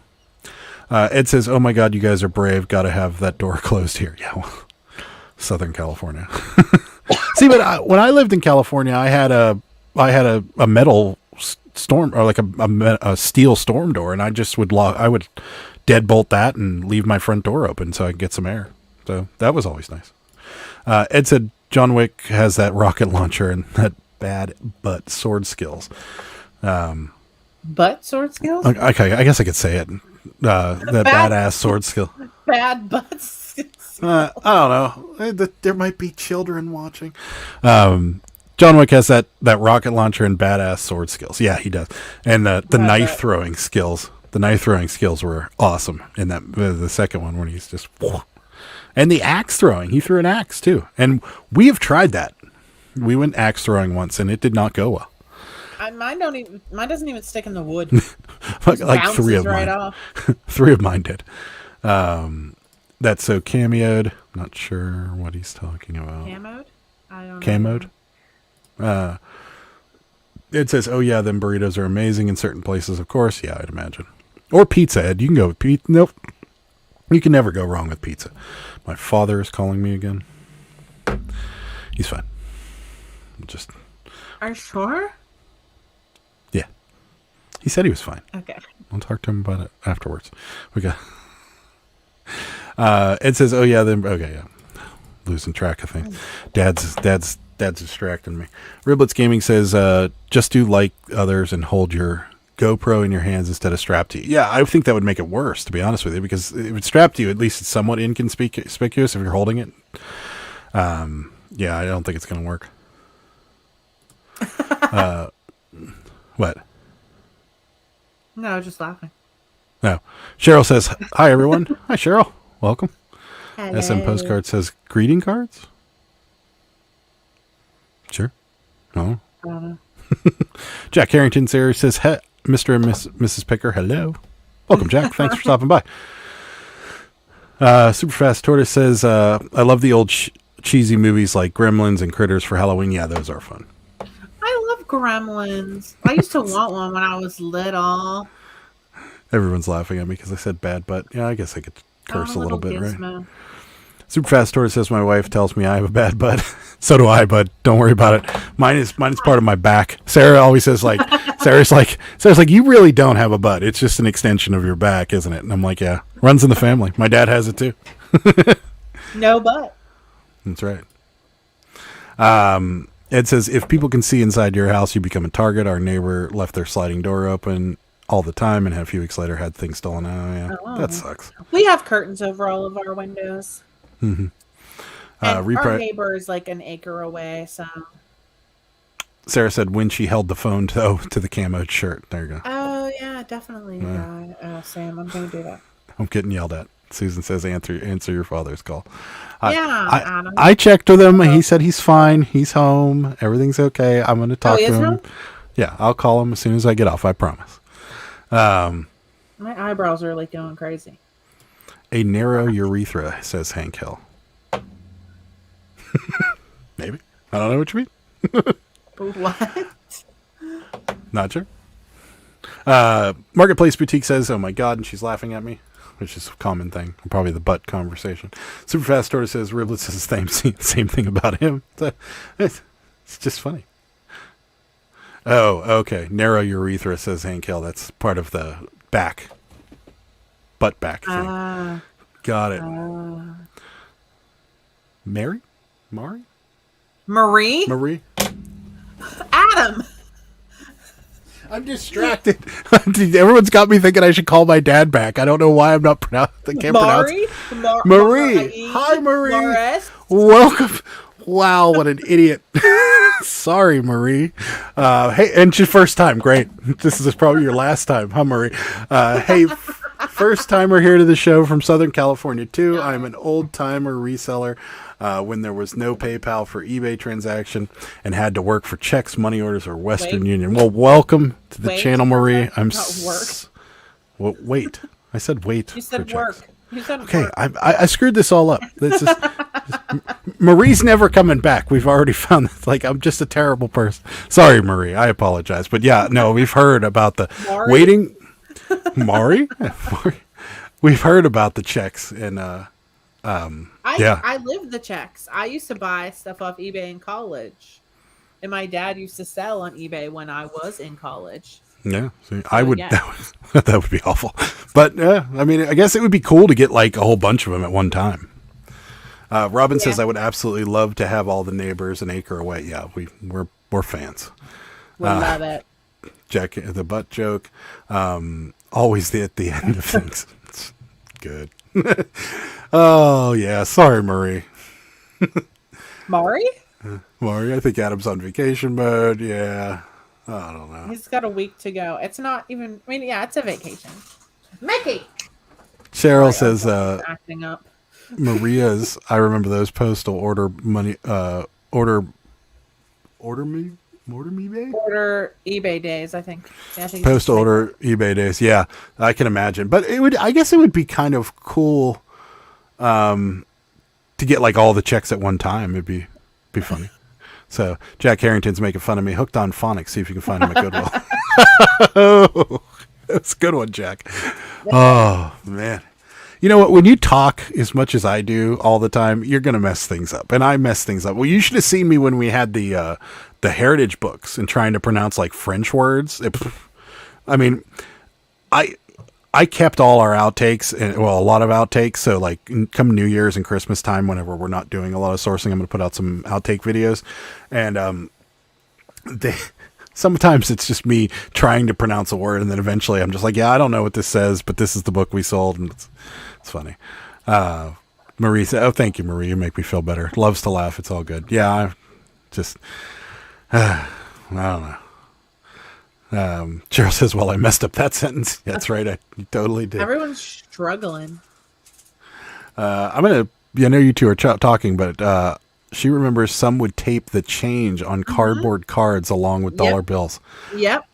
Ed says, "Oh my God, you guys are brave. Got to have that door closed here." Yeah, well, Southern California. See, but when I lived in California, I had a metal storm, or like a steel storm door, and I would deadbolt that and leave my front door open so I could get some air. So that was always nice. Ed said John Wick has that rocket launcher and that bad butt sword skills. Butt sword skills? Okay, I guess I could say it. That badass sword skill. Bad butt skills. I don't know. There might be children watching. John Wick has that rocket launcher and badass sword skills. Yeah, he does. And the knife throwing skills. The knife throwing skills were awesome in the second one when he's just. And the axe throwing. He threw an axe too. And we have tried that. We went axe throwing once and it did not go well. Mine doesn't even stick in the wood. like three of mine. Off. 3 of mine did. That's so cameoed. Not sure what he's talking about. Camoed? I don't know. Camoed? It says, "Oh yeah, them burritos are amazing in certain places." Of course, yeah, I'd imagine. Or Pizza Ed. You can go with pizza. Nope. You can never go wrong with pizza. My father is calling me again. He's fine. Are you sure? Yeah. He said he was fine. Okay. I'll talk to him about it afterwards. We got. It says, "Oh yeah, then okay, yeah." Losing track of things. Dad's distracting me. Riblets Gaming says, "Just do like others and hold your GoPro in your hands instead of strapped to you." Yeah, I think that would make it worse, to be honest with you, because if it's strapped to you, at least it's somewhat inconspicuous if you're holding it. Yeah, I don't think it's going to work. What? No, I was just laughing. No. Cheryl says, "Hi, everyone." Hi, Cheryl. Welcome. Hello. SM Postcard says, "Greeting cards?" Sure. No. Jack Harrington says, "Mr. and Mrs. Picker, hello." Welcome, Jack. Thanks for stopping by. Superfast Tortoise says, "I love the old cheesy movies like Gremlins and Critters for Halloween." Yeah, those are fun. I love Gremlins. I used to want one when I was little. Everyone's laughing at me because I said bad butt. Yeah, I guess I could curse a little bit, gizmo. right? Superfast Tortoise says, "My wife tells me I have a bad butt." So do I, but don't worry about it. Mine is part of my back. Sarah always says Sarah's like, "You really don't have a butt. It's just an extension of your back, isn't it?" And I'm like, "Yeah, runs in the family. My dad has it too." No butt. That's right. It says, "If people can see inside your house, you become a target. Our neighbor left their sliding door open all the time and a few weeks later had things stolen." Oh, yeah. Oh. That sucks. We have curtains over all of our windows. Mm-hmm. And our neighbor is like an acre away, so. Sarah said when she held the phone to the camo shirt. There you go. Oh, yeah, definitely. Sam, I'm going to do that. I'm getting yelled at. Susan says, answer your father's call. Adam. I checked with him. He said he's fine. He's home. Everything's okay. I'm going to talk to him. Home? Yeah, I'll call him as soon as I get off. I promise. My eyebrows are like going crazy. A narrow urethra, says Hank Hill. Maybe. I don't know what you mean. What? Not sure. Marketplace Boutique says, "Oh my God," and she's laughing at me, which is a common thing. Probably the butt conversation. Superfast Tortoise says, "Riblets says the same thing about him." It's just funny. Oh, okay. Narrow urethra, says Hank Hill. That's part of the back. Butt back thing. Got it. Mary? Marie? Adam! I'm distracted. Everyone's got me thinking I should call my dad back. I don't know why I'm not pronounced. I can't pronounce. Marie. Hi, Marie. Morris. Welcome. Wow, what an idiot. Sorry, Marie. Hey, and it's your first time. Great. This is probably your last time, huh, Marie? Hey, First timer here to the show from Southern California too. I'm an old timer reseller. When there was no PayPal for eBay transaction and had to work for checks, money orders, or Western Union. Well, welcome to the channel, Marie. I'm Well, wait. I said wait. You said for work. checks. You said Okay, work. I screwed this all up. This is Marie's never coming back. We've already found that. Like, I'm just a terrible person. Sorry, Marie. I apologize. But yeah, no, we've heard about the Mari? waiting. Mari? Mari? We've heard about the checks and I lived the checks. I used to buy stuff off eBay in college, and my dad used to sell on eBay when I was in college. Yeah, see, I would. yeah. That would be awful. But yeah, I mean, I guess it would be cool to get like a whole bunch of them at one time. Robin says I would absolutely love to have all the neighbors an acre away. Yeah, we're fans. We love it. Jack, the butt joke, always at the end of things. It's good. Oh yeah, sorry, Marie. Mari? Marie, I think Adam's on vacation mode. Yeah, I don't know. He's got a week to go. It's not even. I mean, yeah, it's a vacation. Mickey. Cheryl says, acting up. Maria's. I remember those postal order money. Order me day. Order eBay days. I think. Yeah, I think Postal order eBay days. Yeah, I can imagine. But it would. I guess it would be kind of cool. To get like all the checks at one time. It'd be funny. So Jack Harrington's making fun of me. Hooked on phonics. See if you can find him at Goodwill. Oh, that's a good one, Jack. Oh man. You know what? When you talk as much as I do all the time, you're going to mess things up. And I mess things up. Well, you should have seen me when we had the heritage books and trying to pronounce like French words. I mean, I kept all our outtakes and a lot of outtakes. So like come New Year's and Christmas time, whenever we're not doing a lot of sourcing, I'm going to put out some outtake videos. And sometimes it's just me trying to pronounce a word. And then eventually I'm just like, yeah, I don't know what this says, but this is the book we sold. And it's funny. Marie said, oh, thank you, Marie. You make me feel better. Loves to laugh. It's all good. Yeah. I just, I don't know. Cheryl says, well, I messed up that sentence. That's right. I totally did. Everyone's struggling. I know you two are talking, but she remembers some would tape the change on cardboard cards along with dollar bills. Yep.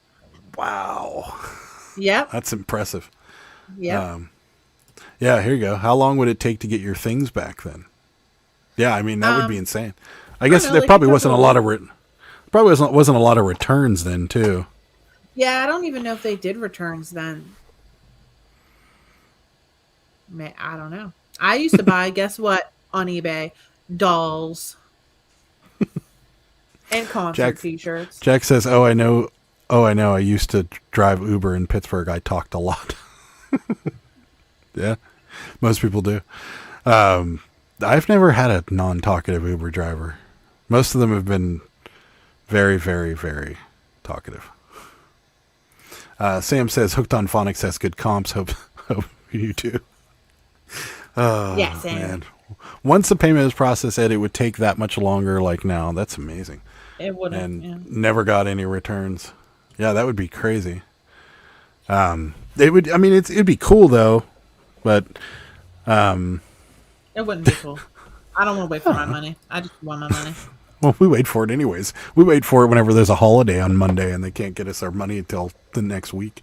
Wow. Yep. That's impressive. Yep. Yeah, here you go. How long would it take to get your things back then? Yeah, I mean, that would be insane. I guess there probably wasn't a lot of wasn't a lot of returns then too. Yeah, I don't even know if they did returns then. I don't know. I used to buy, guess what, on eBay? Dolls. And concert t-shirts. Jack says, oh, I know. I used to drive Uber in Pittsburgh. I talked a lot. Yeah, most people do. I've never had a non-talkative Uber driver. Most of them have been very, very, very talkative. Sam says, hooked on phonics has good comps. Hope you do. Oh, yeah, Sam. Man. Once the payment is processed, Ed, it would take that much longer like now. That's amazing. It wouldn't. And never got any returns. Yeah, that would be crazy. It would. I mean, it'd be cool though, but it wouldn't be cool. I don't want to wait for my money. I just want my money. Well, we wait for it anyways. We wait for it whenever there's a holiday on Monday and they can't get us our money until the next week.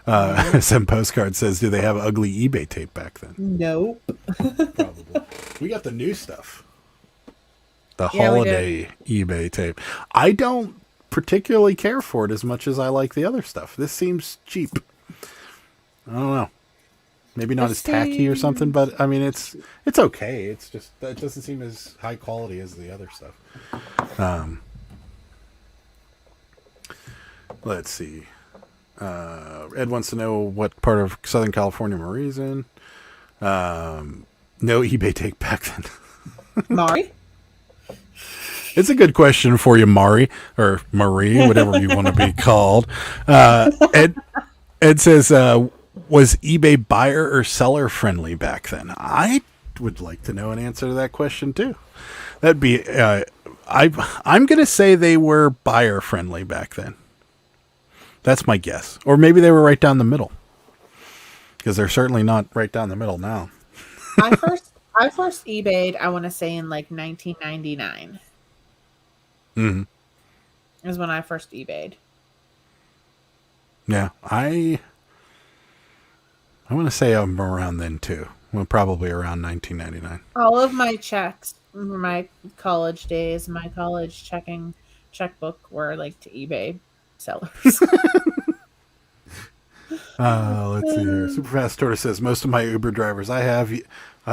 Some postcard says, do they have ugly eBay tape back then? Nope. Probably. We got the new stuff. The holiday eBay tape. I don't particularly care for it as much as I like the other stuff. This seems cheap. I don't know. Maybe not as tacky or something, but I mean, it's okay. It's just, it doesn't seem as high quality as the other stuff. Let's see. Ed wants to know what part of Southern California Marie's in. No eBay take back then. Mari? It's a good question for you, Mari, or Marie, whatever you want to be called. Ed says, was eBay buyer or seller friendly back then? I would like to know an answer to that question too. That'd be, I'm going to say they were buyer friendly back then. That's my guess. Or maybe they were right down the middle. because they're certainly not right down the middle now. I first eBayed, I want to say in like 1999 is when I first eBayed. Yeah, I want to say I'm around then too. Well, probably around 1999. All of my checks from my college days, my college checkbook were like to eBay sellers. Let's see here. Superfast Tortoise says most of my Uber drivers I have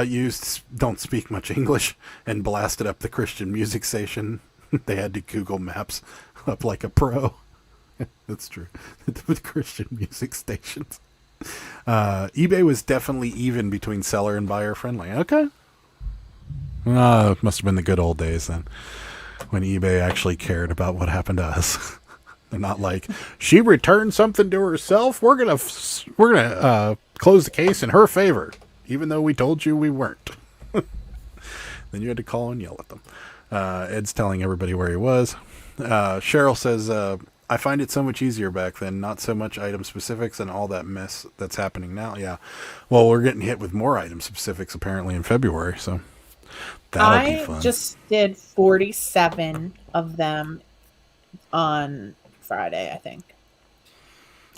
used don't speak much English and blasted up the Christian music station. They had to Google Maps up like a pro. That's true. With Christian music stations. eBay was definitely even between seller and buyer friendly. Okay. It must have been the good old days then, when eBay actually cared about what happened to us. They're not like, she returned something to herself. We're gonna close the case in her favor, even though we told you we weren't. Then you had to call and yell at them. Ed's telling everybody where he was. Cheryl says, I find it so much easier back then, not so much item specifics and all that mess that's happening now. Yeah. Well, we're getting hit with more item specifics apparently in February, so that'll be fun. I just did 47 of them on Friday, I think.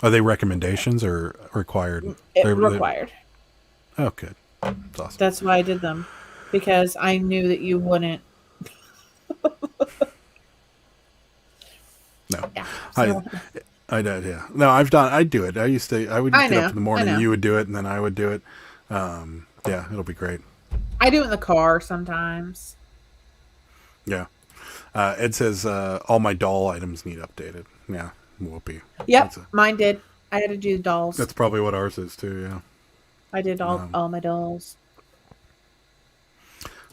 Are they recommendations or required? They're required. Oh, good. That's awesome. That's why I did them, because I knew that you wouldn't. No, yeah, I did. Yeah, no, I do it. I would get up in the morning, and you would do it, and then I would do it. Yeah, it'll be great. I do it in the car sometimes. Yeah. Ed says all my doll items need updated. Yeah, whoopee. Yep, mine did. I had to do dolls. That's probably what ours is too. Yeah. I did all my dolls.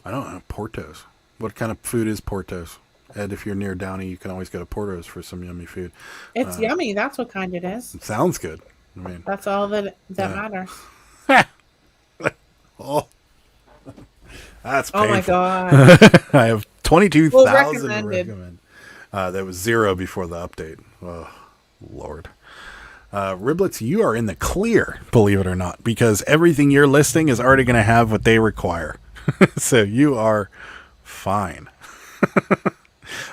I don't know. Portos. What kind of food is Portos? Ed, if you're near Downey, you can always go to Portos for some yummy food. It's yummy. That's what kind it is. It sounds good. I mean, that's all that matters. Oh, that's painful. Oh my god! I have 22,000 recommended. recommend. That was 0 before the update. Oh, Lord. Riblets, you are in the clear, believe it or not, because everything you're listing is already going to have what they require. So you are fine.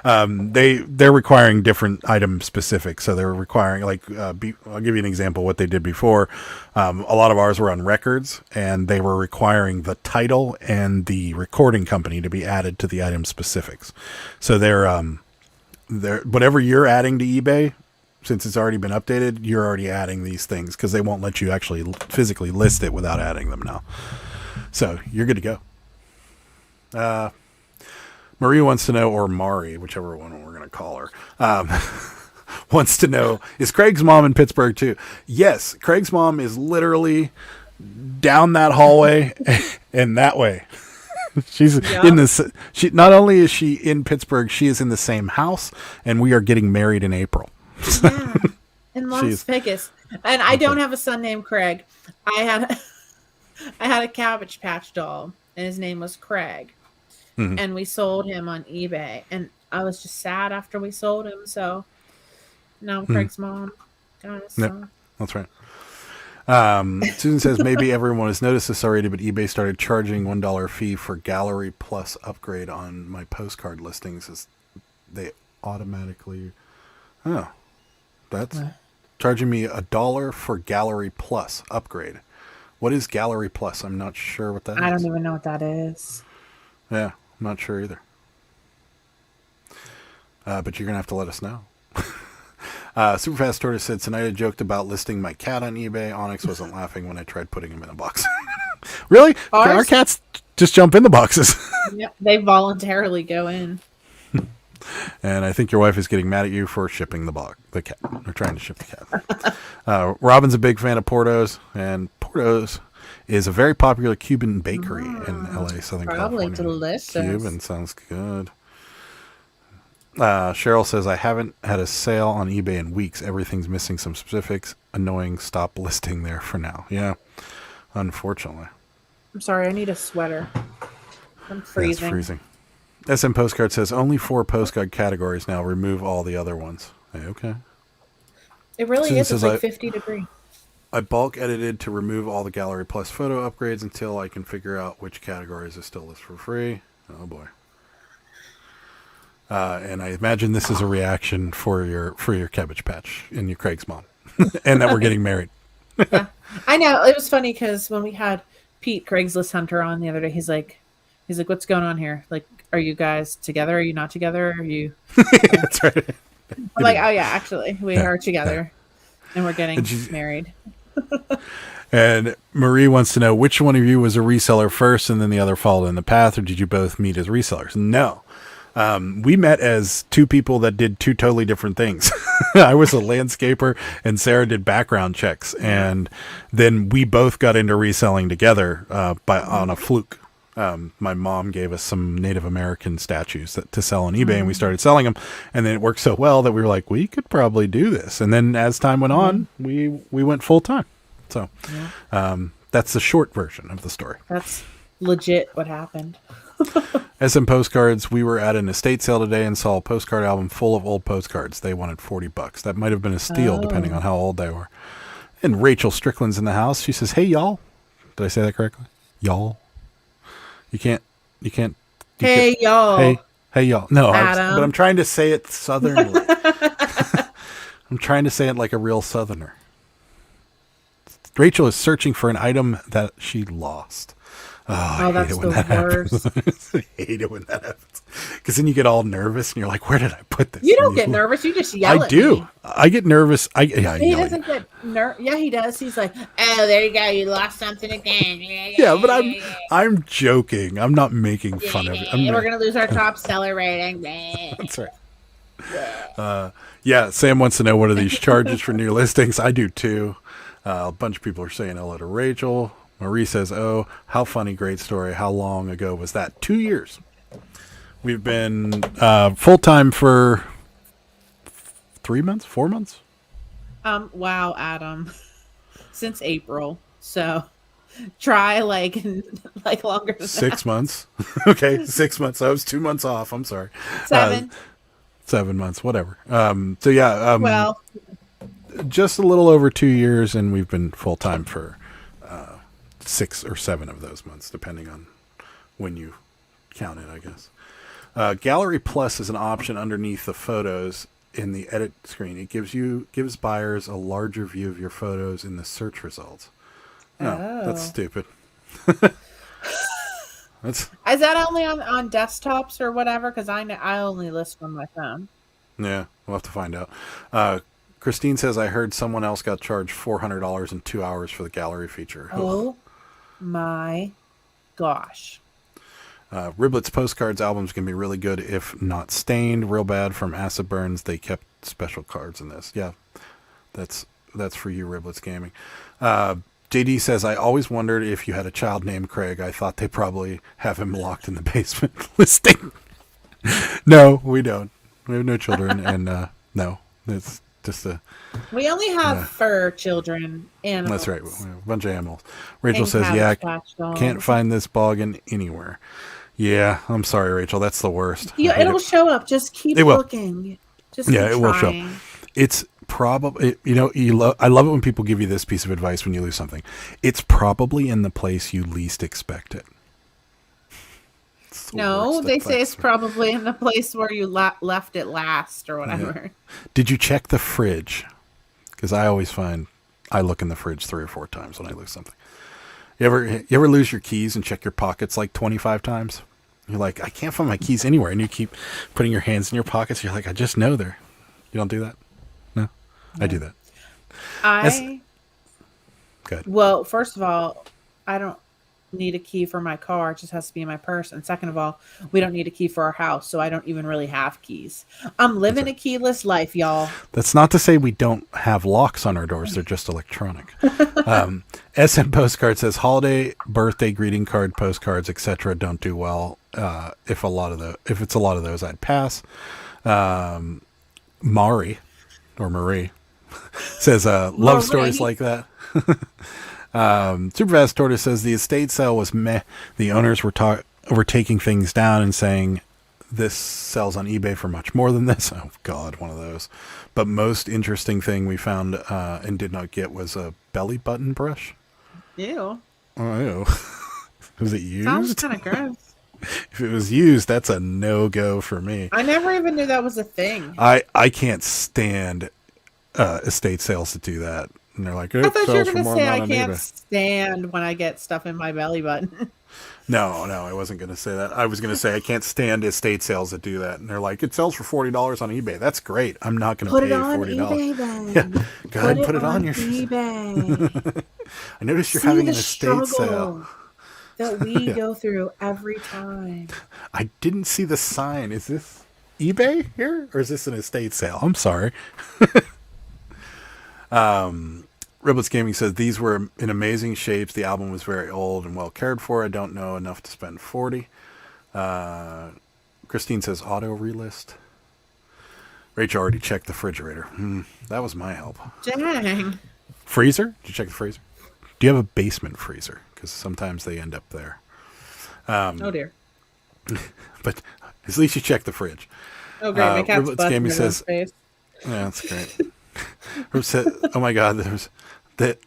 They're requiring different item specific. So they're requiring I'll give you an example of what they did before. A lot of ours were on records, and they were requiring the title and the recording company to be added to the item specifics. So they're whatever you're adding to eBay, since it's already been updated, you're already adding these things because they won't let you actually physically list it without adding them now. So you're good to go. Marie wants to know, or Mari, whichever one we're going to call her, wants to know, is Craig's mom in Pittsburgh too? Yes, Craig's mom is literally down that hallway and that way. She's in this. She not only is she in Pittsburgh, she is in the same house, and we are getting married in April. Yeah, in Las Vegas. And I don't have a son named Craig. I had a Cabbage Patch doll, and his name was Craig. Mm-hmm. And we sold him on eBay, and I was just sad after we sold him. So now Craig's mom got his son. That's right. Susan says maybe everyone has noticed this already, but eBay started charging $1 fee for Gallery Plus upgrade on my postcard listings. As they automatically, that's charging me $1 for Gallery Plus upgrade. What is Gallery Plus? I'm not sure what that is. I don't even know what that is. Yeah. I'm not sure either. But you're going to have to let us know. Superfast Tortoise said, tonight I joked about listing my cat on eBay. Onyx wasn't laughing when I tried putting him in a box. Really? Our cats just jump in the boxes. Yep, they voluntarily go in. And I think your wife is getting mad at you for shipping the cat. Or trying to ship the cat. Robin's a big fan of Portos. And Portos is a very popular Cuban bakery in LA, Southern California. Probably delicious. Cuban sounds good. Cheryl says, I haven't had a sale on eBay in weeks. Everything's missing some specifics. Annoying. Stop listing there for now. Yeah, unfortunately. I'm sorry. I need a sweater. I'm freezing. Yeah, it's freezing. SM Postcard says, only 4 postcard categories now. Remove all the other ones. Hey, okay. It really is. It's like 50 degrees. I bulk edited to remove all the Gallery Plus photo upgrades until I can figure out which categories I still list for free. Oh boy. And I imagine this is a reaction for your Cabbage Patch and your Craig's mom, and that we're getting married. Yeah, I know. It was funny because when we had Pete, Craigslist Hunter, on the other day, he's like, "What's going on here? Like, are you guys together? Are you not together? Are you?" That's right. I'm like, "Oh yeah, actually, we are together, and we're getting married." And Marie wants to know which one of you was a reseller first, and then the other followed in the path, or did you both meet as resellers? No. We met as two people that did two totally different things. I was a landscaper and Sarah did background checks. And then we both got into reselling together on a fluke. My mom gave us some Native American statues to sell on eBay, and we started selling them. And then it worked so well that we were like, we could probably do this. And then as time went on, we went full time. So that's the short version of the story. That's legit what happened. SM Postcards, we were at an estate sale today and saw a postcard album full of old postcards. They wanted $40. That might have been a steal, depending on how old they were. And Rachel Strickland's in the house. She says, "Hey, y'all." Did I say that correctly? Y'all. You can't. Hey, y'all. Hey, y'all. No, Adam. but I'm trying to say it southernly. I'm trying to say it like a real southerner. Rachel is searching for an item that she lost. Oh, that's the worst. I hate it when that happens. Because then you get all nervous and you're like, where did I put this? You don't get nervous. You just yell at me. I get nervous. He doesn't get nervous. Yeah, he does. He's like, oh, there you go. You lost something again. Yeah, but I'm joking. I'm not making fun of it. We're going to lose our top seller rating. That's right. Yeah, Sam wants to know what are these charges for new listings. I do too. A bunch of people are saying hello to Rachel. Marie says, "Oh, how funny, great story. How long ago was that?" 2 years. We've been full-time for 3 months, 4 months? Wow, Adam. Since April. So try like longer than 6 months. Okay, 6 months. I was 2 months off. I'm sorry. 7. 7 months, whatever. So yeah. Well, just a little over 2 years, and we've been full-time for 6 or 7 of those months, depending on when you count it, I guess. Gallery Plus is an option underneath the photos in the edit screen. It gives buyers a larger view of your photos in the search results. No, that's stupid. Is that only on desktops or whatever? Because I only list on my phone. Yeah, we'll have to find out. Christine says, I heard someone else got charged $400 in 2 hours for the gallery feature. Oh my gosh. Riblet's postcards albums can be really good if not stained. Real bad from acid burns. They kept special cards in this. Yeah, that's for you, Riblet's Gaming. JD says, I always wondered if you had a child named Craig. I thought they probably have him locked in the basement listing. No, we don't. We have no children, and no, it's just we only have fur children, animals. That's right. We have a bunch of animals. Rachel says, yeah, can't find this boggin anywhere. Yeah, I'm sorry, Rachel. That's the worst. Yeah, it'll show up. Just keep looking. Just keep it will show. It's probably, I love it when people give you this piece of advice when you lose something. It's probably in the place you least expect it. No, they say it's probably in the place where you left it last or whatever. Yeah. Did you check the fridge? Because I always find I look in the fridge 3 or 4 times when I lose something. You ever lose your keys and check your pockets like 25 times? You're like, I can't find my keys anywhere, and you keep putting your hands in your pockets. You're like, I just know they're. You don't do that? No, I do that. Good. Well, first of all, I don't need a key for my car. It just has to be in my purse. And second of all, we don't need a key for our house, so I don't even really have keys. I'm living a keyless life, y'all. That's not to say we don't have locks on our doors. They're just electronic. SM Postcard says holiday, birthday, greeting card, postcards, etc. don't do well. If it's a lot of those, I'd pass. Marie says love stories like that. Superfast Tortoise says the estate sale was meh. The owners were taking things down and saying this sells on eBay for much more than this. Oh God, one of those. But most interesting thing we found and did not get was a belly button brush? Ew. Oh, ew. Was it Sounds used? kind of gross. If it was used, that's a no-go for me. I never even knew that was a thing. I can't stand estate sales to do that. And they're like, I it thought you were sells for going to more say than I on can't eBay. stand when I get stuff in my belly button. No, I wasn't going to say that. I was going to say I can't stand estate sales that do that. And they're like, it sells for $40 on eBay. That's great. I'm not going to Put pay it on $40. eBay then. Yeah, go ahead and put it on your eBay. I noticed you're See having the an estate sale. struggle that we Yeah. go through every time. I didn't see the sign. Is this eBay here? Or is this an estate sale? I'm sorry. Riblets Gaming says these were in amazing shapes. The album was very old and well cared for. I don't know enough to spend 40. Christine says auto relist. Rachel already checked the refrigerator. That was my help. Dang. Freezer? Did you check the freezer? Do you have a basement freezer? Because sometimes they end up there. Oh dear. But at least you checked the fridge. Oh great. My cat's Riblets busting Gaming in says, his face. yeah, that's great. Oh my God,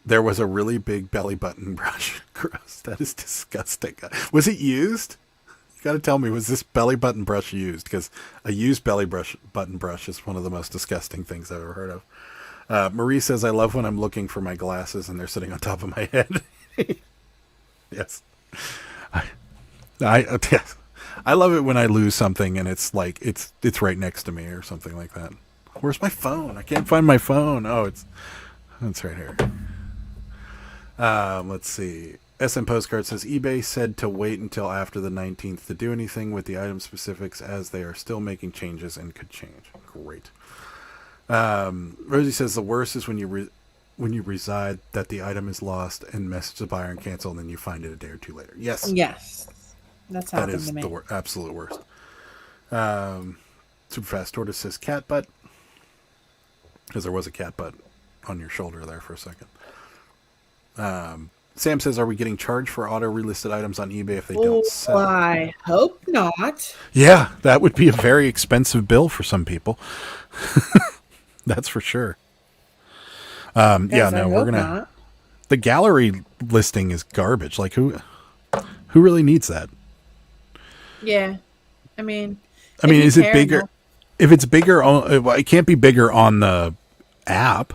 there was a really big belly button brush. Gross. That is disgusting. Was it used? You got to tell me, was this belly button brush used? Because a used button brush is one of the most disgusting things I've ever heard of. Marie says, I love when I'm looking for my glasses and they're sitting on top of my head. Yes. Yes. I love it when I lose something and it's like it's right next to me or something like that. Where's my phone? I can't find my phone. Oh, it's right here. Let's see. SM Postcard says eBay said to wait until after the 19th to do anything with the item specifics as they are still making changes and could change. Great. Rosie says the worst is when you reside that the item is lost and message the buyer and cancel and then you find it a day or two later. Yes. Yes. That's That happened is to me. the absolute worst. Super Fast Tortoise says cat butt. Because there was a cat butt on your shoulder there for a second. Sam says, are we getting charged for auto relisted items on eBay if they don't sell? I hope not. Yeah, that would be a very expensive bill for some people. That's for sure. Yeah, Guys, I no, we're hope gonna. not. The gallery listing is garbage. Like who really needs that? Yeah. I mean, Is it bigger? No. If it's bigger, it can't be bigger on the app,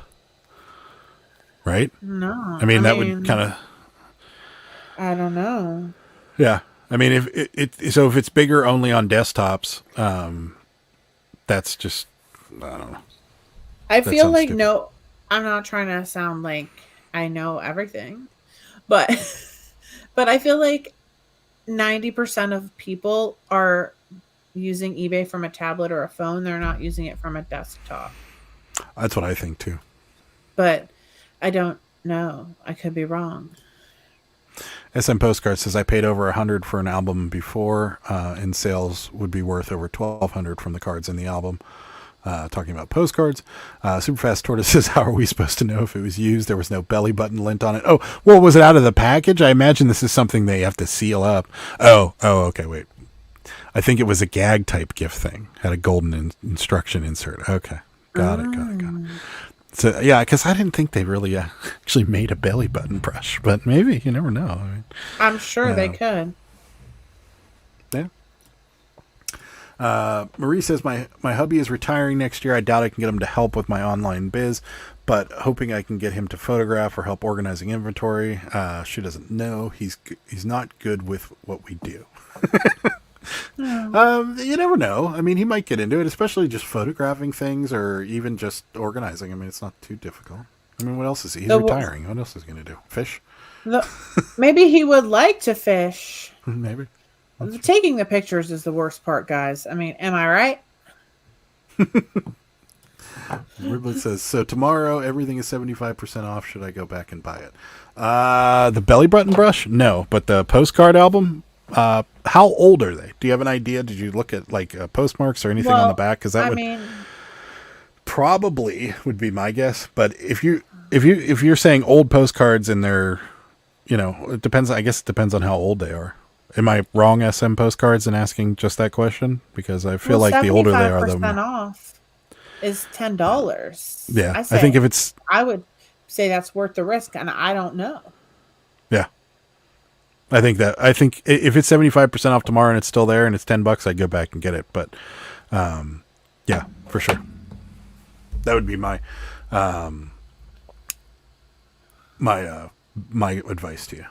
right? No. That would kind of. I don't know. Yeah, if if it's bigger only on desktops, that's just I don't know. I That feel sounds like stupid. I'm not trying to sound like I know everything, but but I feel like 90% of people are using eBay from a tablet or a phone. They're not using it from a desktop. That's what I think too. But I don't know. I could be wrong. SM Postcard says I paid over $100 for an album before, and sales would be worth over $1,200 from the cards in the album. Talking about postcards. Superfast Tortoise says, how are we supposed to know if it was used? There was no belly button lint on it. Oh, well, was it out of the package? I imagine this is something they have to seal up. Oh, okay, wait. I think it was a gag type gift thing. Had a golden instruction insert. Okay. Got it. So, yeah, because I didn't think they really actually made a belly button brush, but maybe, you never know. I'm sure they could. Yeah. Marie says, my hubby is retiring next year. I doubt I can get him to help with my online biz, but hoping I can get him to photograph or help organizing inventory. She doesn't know. He's not good with what we do. You never know. He might get into it, especially just photographing things or even just organizing. It's not too difficult. What else is he? He's retiring. What else is he going to do? Fish? Maybe he would like to fish. Maybe. Taking the pictures is the worst part, guys. Am I right? Riblet says, so tomorrow everything is 75% off. Should I go back and buy it? The belly button brush? No, but the postcard album, how old are they? Do you have an idea? Did you look at postmarks or anything on the back? Because that probably would be my guess. But if you're saying old postcards and they're, it depends. I guess it depends on how old they are. Am I wrong, SM Postcards, in asking just that question? Because I feel like the older they are, the more off is $10. Yeah, I think if it's I would say that's worth the risk, and I don't know. Yeah. I think if it's 75% off tomorrow and it's still there and it's $10, I'd go back and get it. But, yeah, for sure. That would be my my advice to you.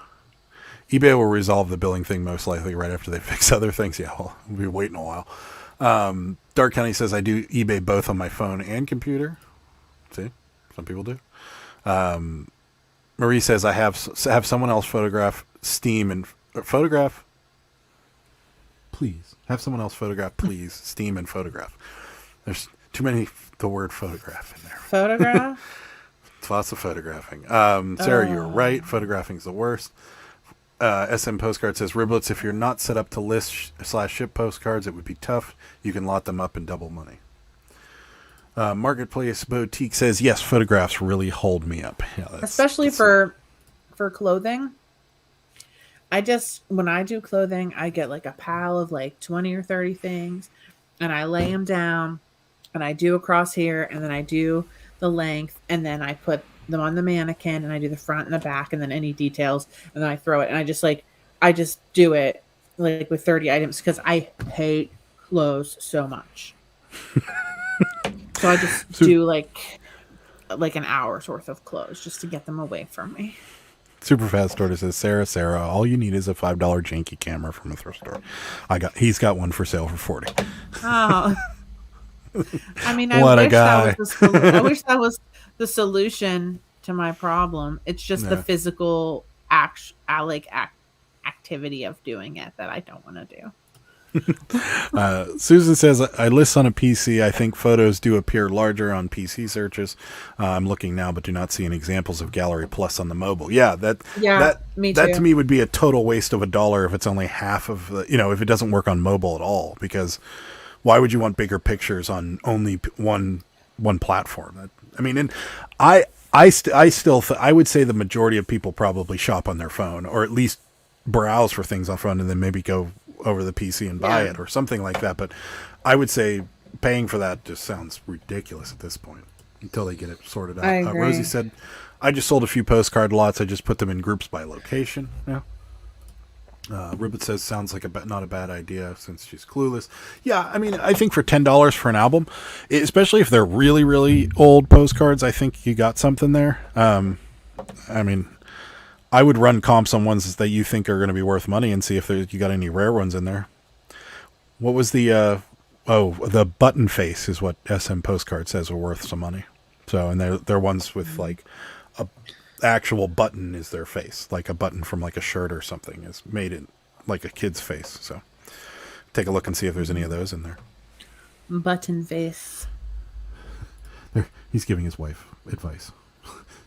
eBay will resolve the billing thing most likely right after they fix other things. Yeah, well, we'll be waiting a while. Dark County says I do eBay both on my phone and computer. See, some people do. Marie says I have someone else photograph Steam and photograph. Please have someone else photograph. Please Steam and photograph. There's too many the word photograph in there. Photograph. It's lots of photographing. Sarah, you're right. Photographing is the worst. SM Postcard says, Riblets, if you're not set up to list / ship postcards, it would be tough. You can lot them up and double money. Marketplace Boutique says, yes, photographs really hold me up. Yeah, especially for clothing. When I do clothing, I get like a pile of like 20 or 30 things, and I lay them down, and I do across here, and then I do the length, and then I put them on the mannequin, and I do the front and the back, and then any details, and then I throw it, and I just do it like with 30 items because I hate clothes so much. So I just do like an hour's worth of clothes just to get them away from me. Super Fast Order says, Sarah, all you need is a $5 janky camera from a thrift store. He's got one for sale for 40. Oh. I mean, I wish that was the solution to my problem. It's just the physical activity of doing it that I don't want to do. Susan says, I list on a PC. I think photos do appear larger on PC searches. I'm looking now, but do not see any examples of Gallery Plus on the mobile. Me too. That to me would be a total waste of $1 if it's only half of the, if it doesn't work on mobile at all, because why would you want bigger pictures on only one platform? I mean, and I would say the majority of people probably shop on their phone, or at least browse for things on phone and then maybe go over the PC and buy it or something like that. But I would say paying for that just sounds ridiculous at this point until they get it sorted out. Rosie said, I just sold a few postcard lots. I just put them in groups by location. Yeah. Ribbit says, sounds like not a bad idea since she's clueless. Yeah, I mean, I think for $10 for an album, especially if they're really, really old postcards, I think you got something there. I mean, I would run comps on ones that you think are going to be worth money and see if you got any rare ones in there. What was the button face is what SM Postcard says are worth some money. So, and they're ones with like a actual button is their face, like a button from like a shirt or something is made in like a kid's face. So take a look and see if there's any of those in there. Button face. He's giving his wife advice.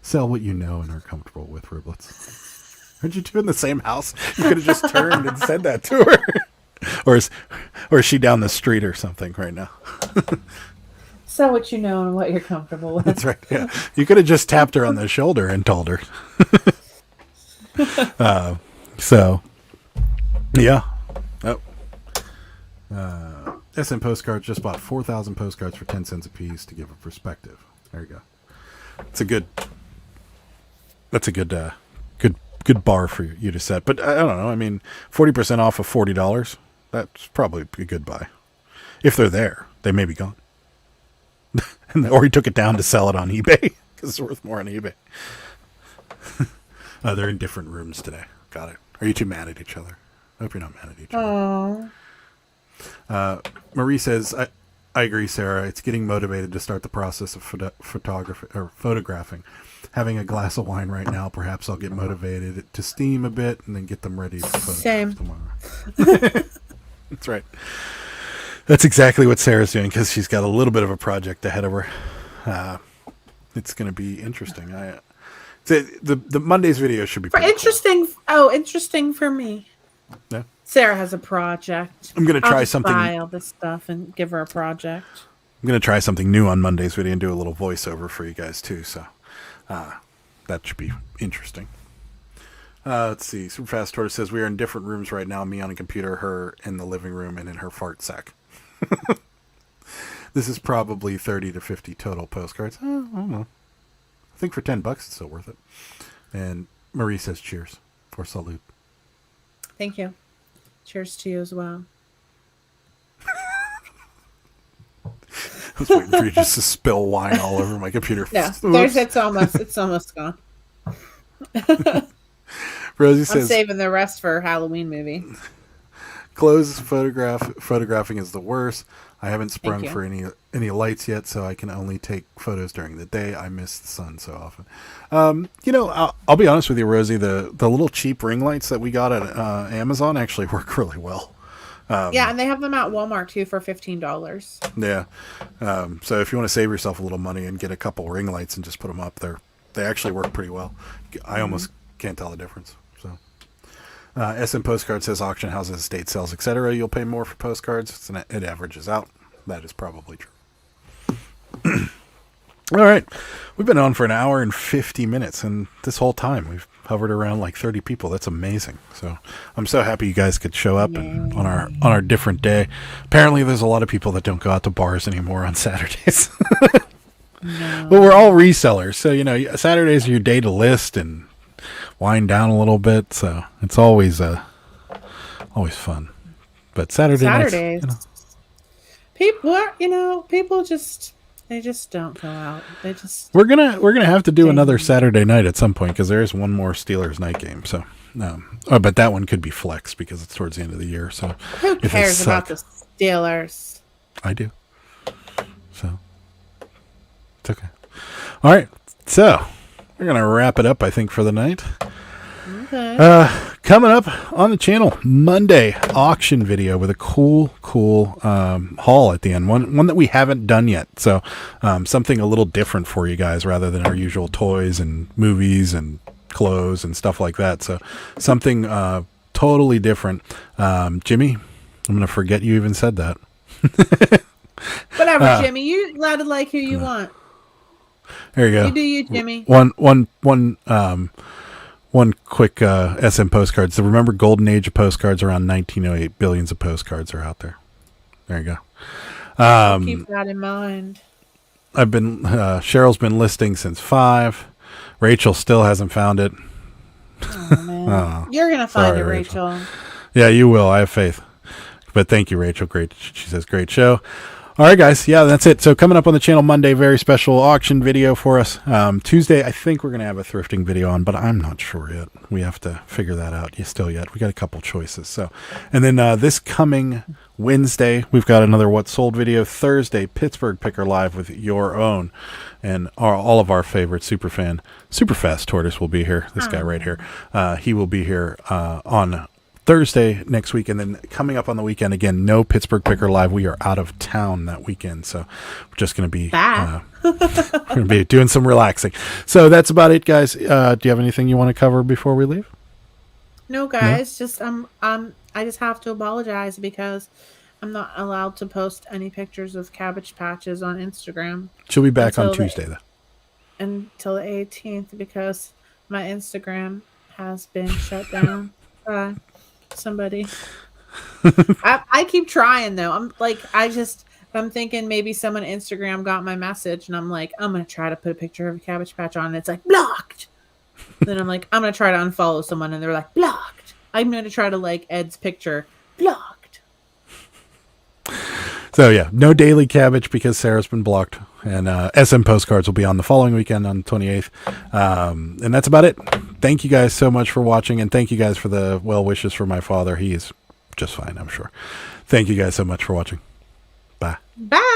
Sell what you know and are comfortable with, Riblets. Aren't you two in the same house? You could have just turned and said that to her. Or is she down the street or something right now? Sell what you know and what you're comfortable with. That's right. Yeah. You could have just tapped her on the shoulder and told her. So, yeah. Oh. SM Postcards just bought 4,000 postcards for 10 cents a piece to give a perspective. There you go. That's a good bar for you to set. But I don't know. I mean, 40% off of $40. That's probably a good buy. If they're there, they may be gone. Or he took it down to sell it on eBay because it's worth more on eBay. They're in different rooms today. Got it. Are you two mad at each other? I hope you're not mad at each other. Marie says, I agree, Sarah. It's getting motivated to start the process of photographing. Having a glass of wine right now, perhaps I'll get motivated to steam a bit and then get them ready for photographs tomorrow. That's right. That's exactly what Sarah's doing because she's got a little bit of a project ahead of her. It's going to be interesting. The Monday's video should be pretty interesting. Cool. Oh, interesting for me. Yeah. Sarah has a project. I'm going to try something. Buy all this stuff and give her a project. I'm going to try something new on Monday's video and do a little voiceover for you guys too. So that should be interesting. Let's see. Super Fast Tortoise says we are in different rooms right now. Me on a computer, her in the living room, and in her fart sack. This is probably 30 to 50 total postcards. I don't know. think for $10 it's still worth it. And Marie says cheers or salute. Thank you. Cheers to you as well. I was waiting for you just to spill wine all over my computer. No, it's almost gone. Rosie I'm says, saving the rest for Halloween movie. clothes photographing is the worst. I haven't sprung you. for any lights yet, so I can only take photos during the day. I miss the sun so often. I'll be honest with you, Rosie. The little cheap ring lights that we got at Amazon actually work really well. Yeah, and they have them at Walmart too for $15. Yeah. So if you want to save yourself a little money and get a couple ring lights and just put them up there, they actually work pretty well. I almost can't tell the difference. So, SM Postcard says auction houses, estate sales, etc. You'll pay more for postcards. It averages out. That is probably true. All right. We've been on for an hour and 50 minutes, and this whole time we've hovered around like 30 people. That's amazing. So I'm so happy you guys could show up and on our different day. Apparently there's a lot of people that don't go out to bars anymore on Saturdays. No. But we're all resellers, so Saturdays are your day to list and wind down a little bit. So it's always fun. But Saturdays, nights, people just don't go out. They just we're gonna have to do another Saturday night at some point because there is one more Steelers night game. So, but that one could be flexed because it's towards the end of the year. So who cares about the Steelers? I do. So it's okay. All right, so we're gonna wrap it up, I think, for the night. Okay. Coming up on the channel Monday, auction video with a cool haul at the end. One that we haven't done yet. So something a little different for you guys rather than our usual toys and movies and clothes and stuff like that. So something totally different. Jimmy, I'm going to forget you even said that. Whatever, Jimmy. You allowed to like who you want. There you go. You do you, Jimmy. One quick SM postcards. So remember golden age of postcards around 1908. Billions of postcards are out there. There you go. Keep that in mind. I've been Cheryl's been listing since 5. Rachel still hasn't found it. Oh, man. You're gonna find it, Rachel. Yeah, you will. I have faith. But thank you, Rachel. Great. She says great show. All right, guys. Yeah, that's it. So coming up on the channel Monday, very special auction video for us. Tuesday, I think we're going to have a thrifting video on, but I'm not sure yet. We have to figure that out yet. We got a couple choices. So, and then this coming Wednesday, we've got another What's Sold video. Thursday, Pittsburgh Picker Live with your own. And all of our favorite Superfast Tortoise will be here. This guy right here. He will be here on Thursday next week, and then coming up on the weekend again, no Pittsburgh Picker Live. We are out of town that weekend, so we're just going to be we're going to be doing some relaxing. So that's about it, guys. Do you have anything you want to cover before we leave? No, guys. No? Just I just have to apologize because I'm not allowed to post any pictures of Cabbage Patches on Instagram. She'll be back on Tuesday, though. Until the 18th, because my Instagram has been shut down by somebody. I keep trying though. I'm thinking maybe someone Instagram got my message, and I'm like, I'm gonna try to put a picture of a Cabbage Patch on, and it's like blocked. Then I'm like, I'm gonna try to unfollow someone, and they're like blocked. I'm gonna try to like Ed's picture, blocked. So yeah, no daily cabbage because Sarah's been blocked, and SM postcards will be on the following weekend on the 28th, and that's about it. Thank you guys so much for watching, and thank you guys for the well wishes for my father. He is just fine, I'm sure. Thank you guys so much for watching. Bye. Bye.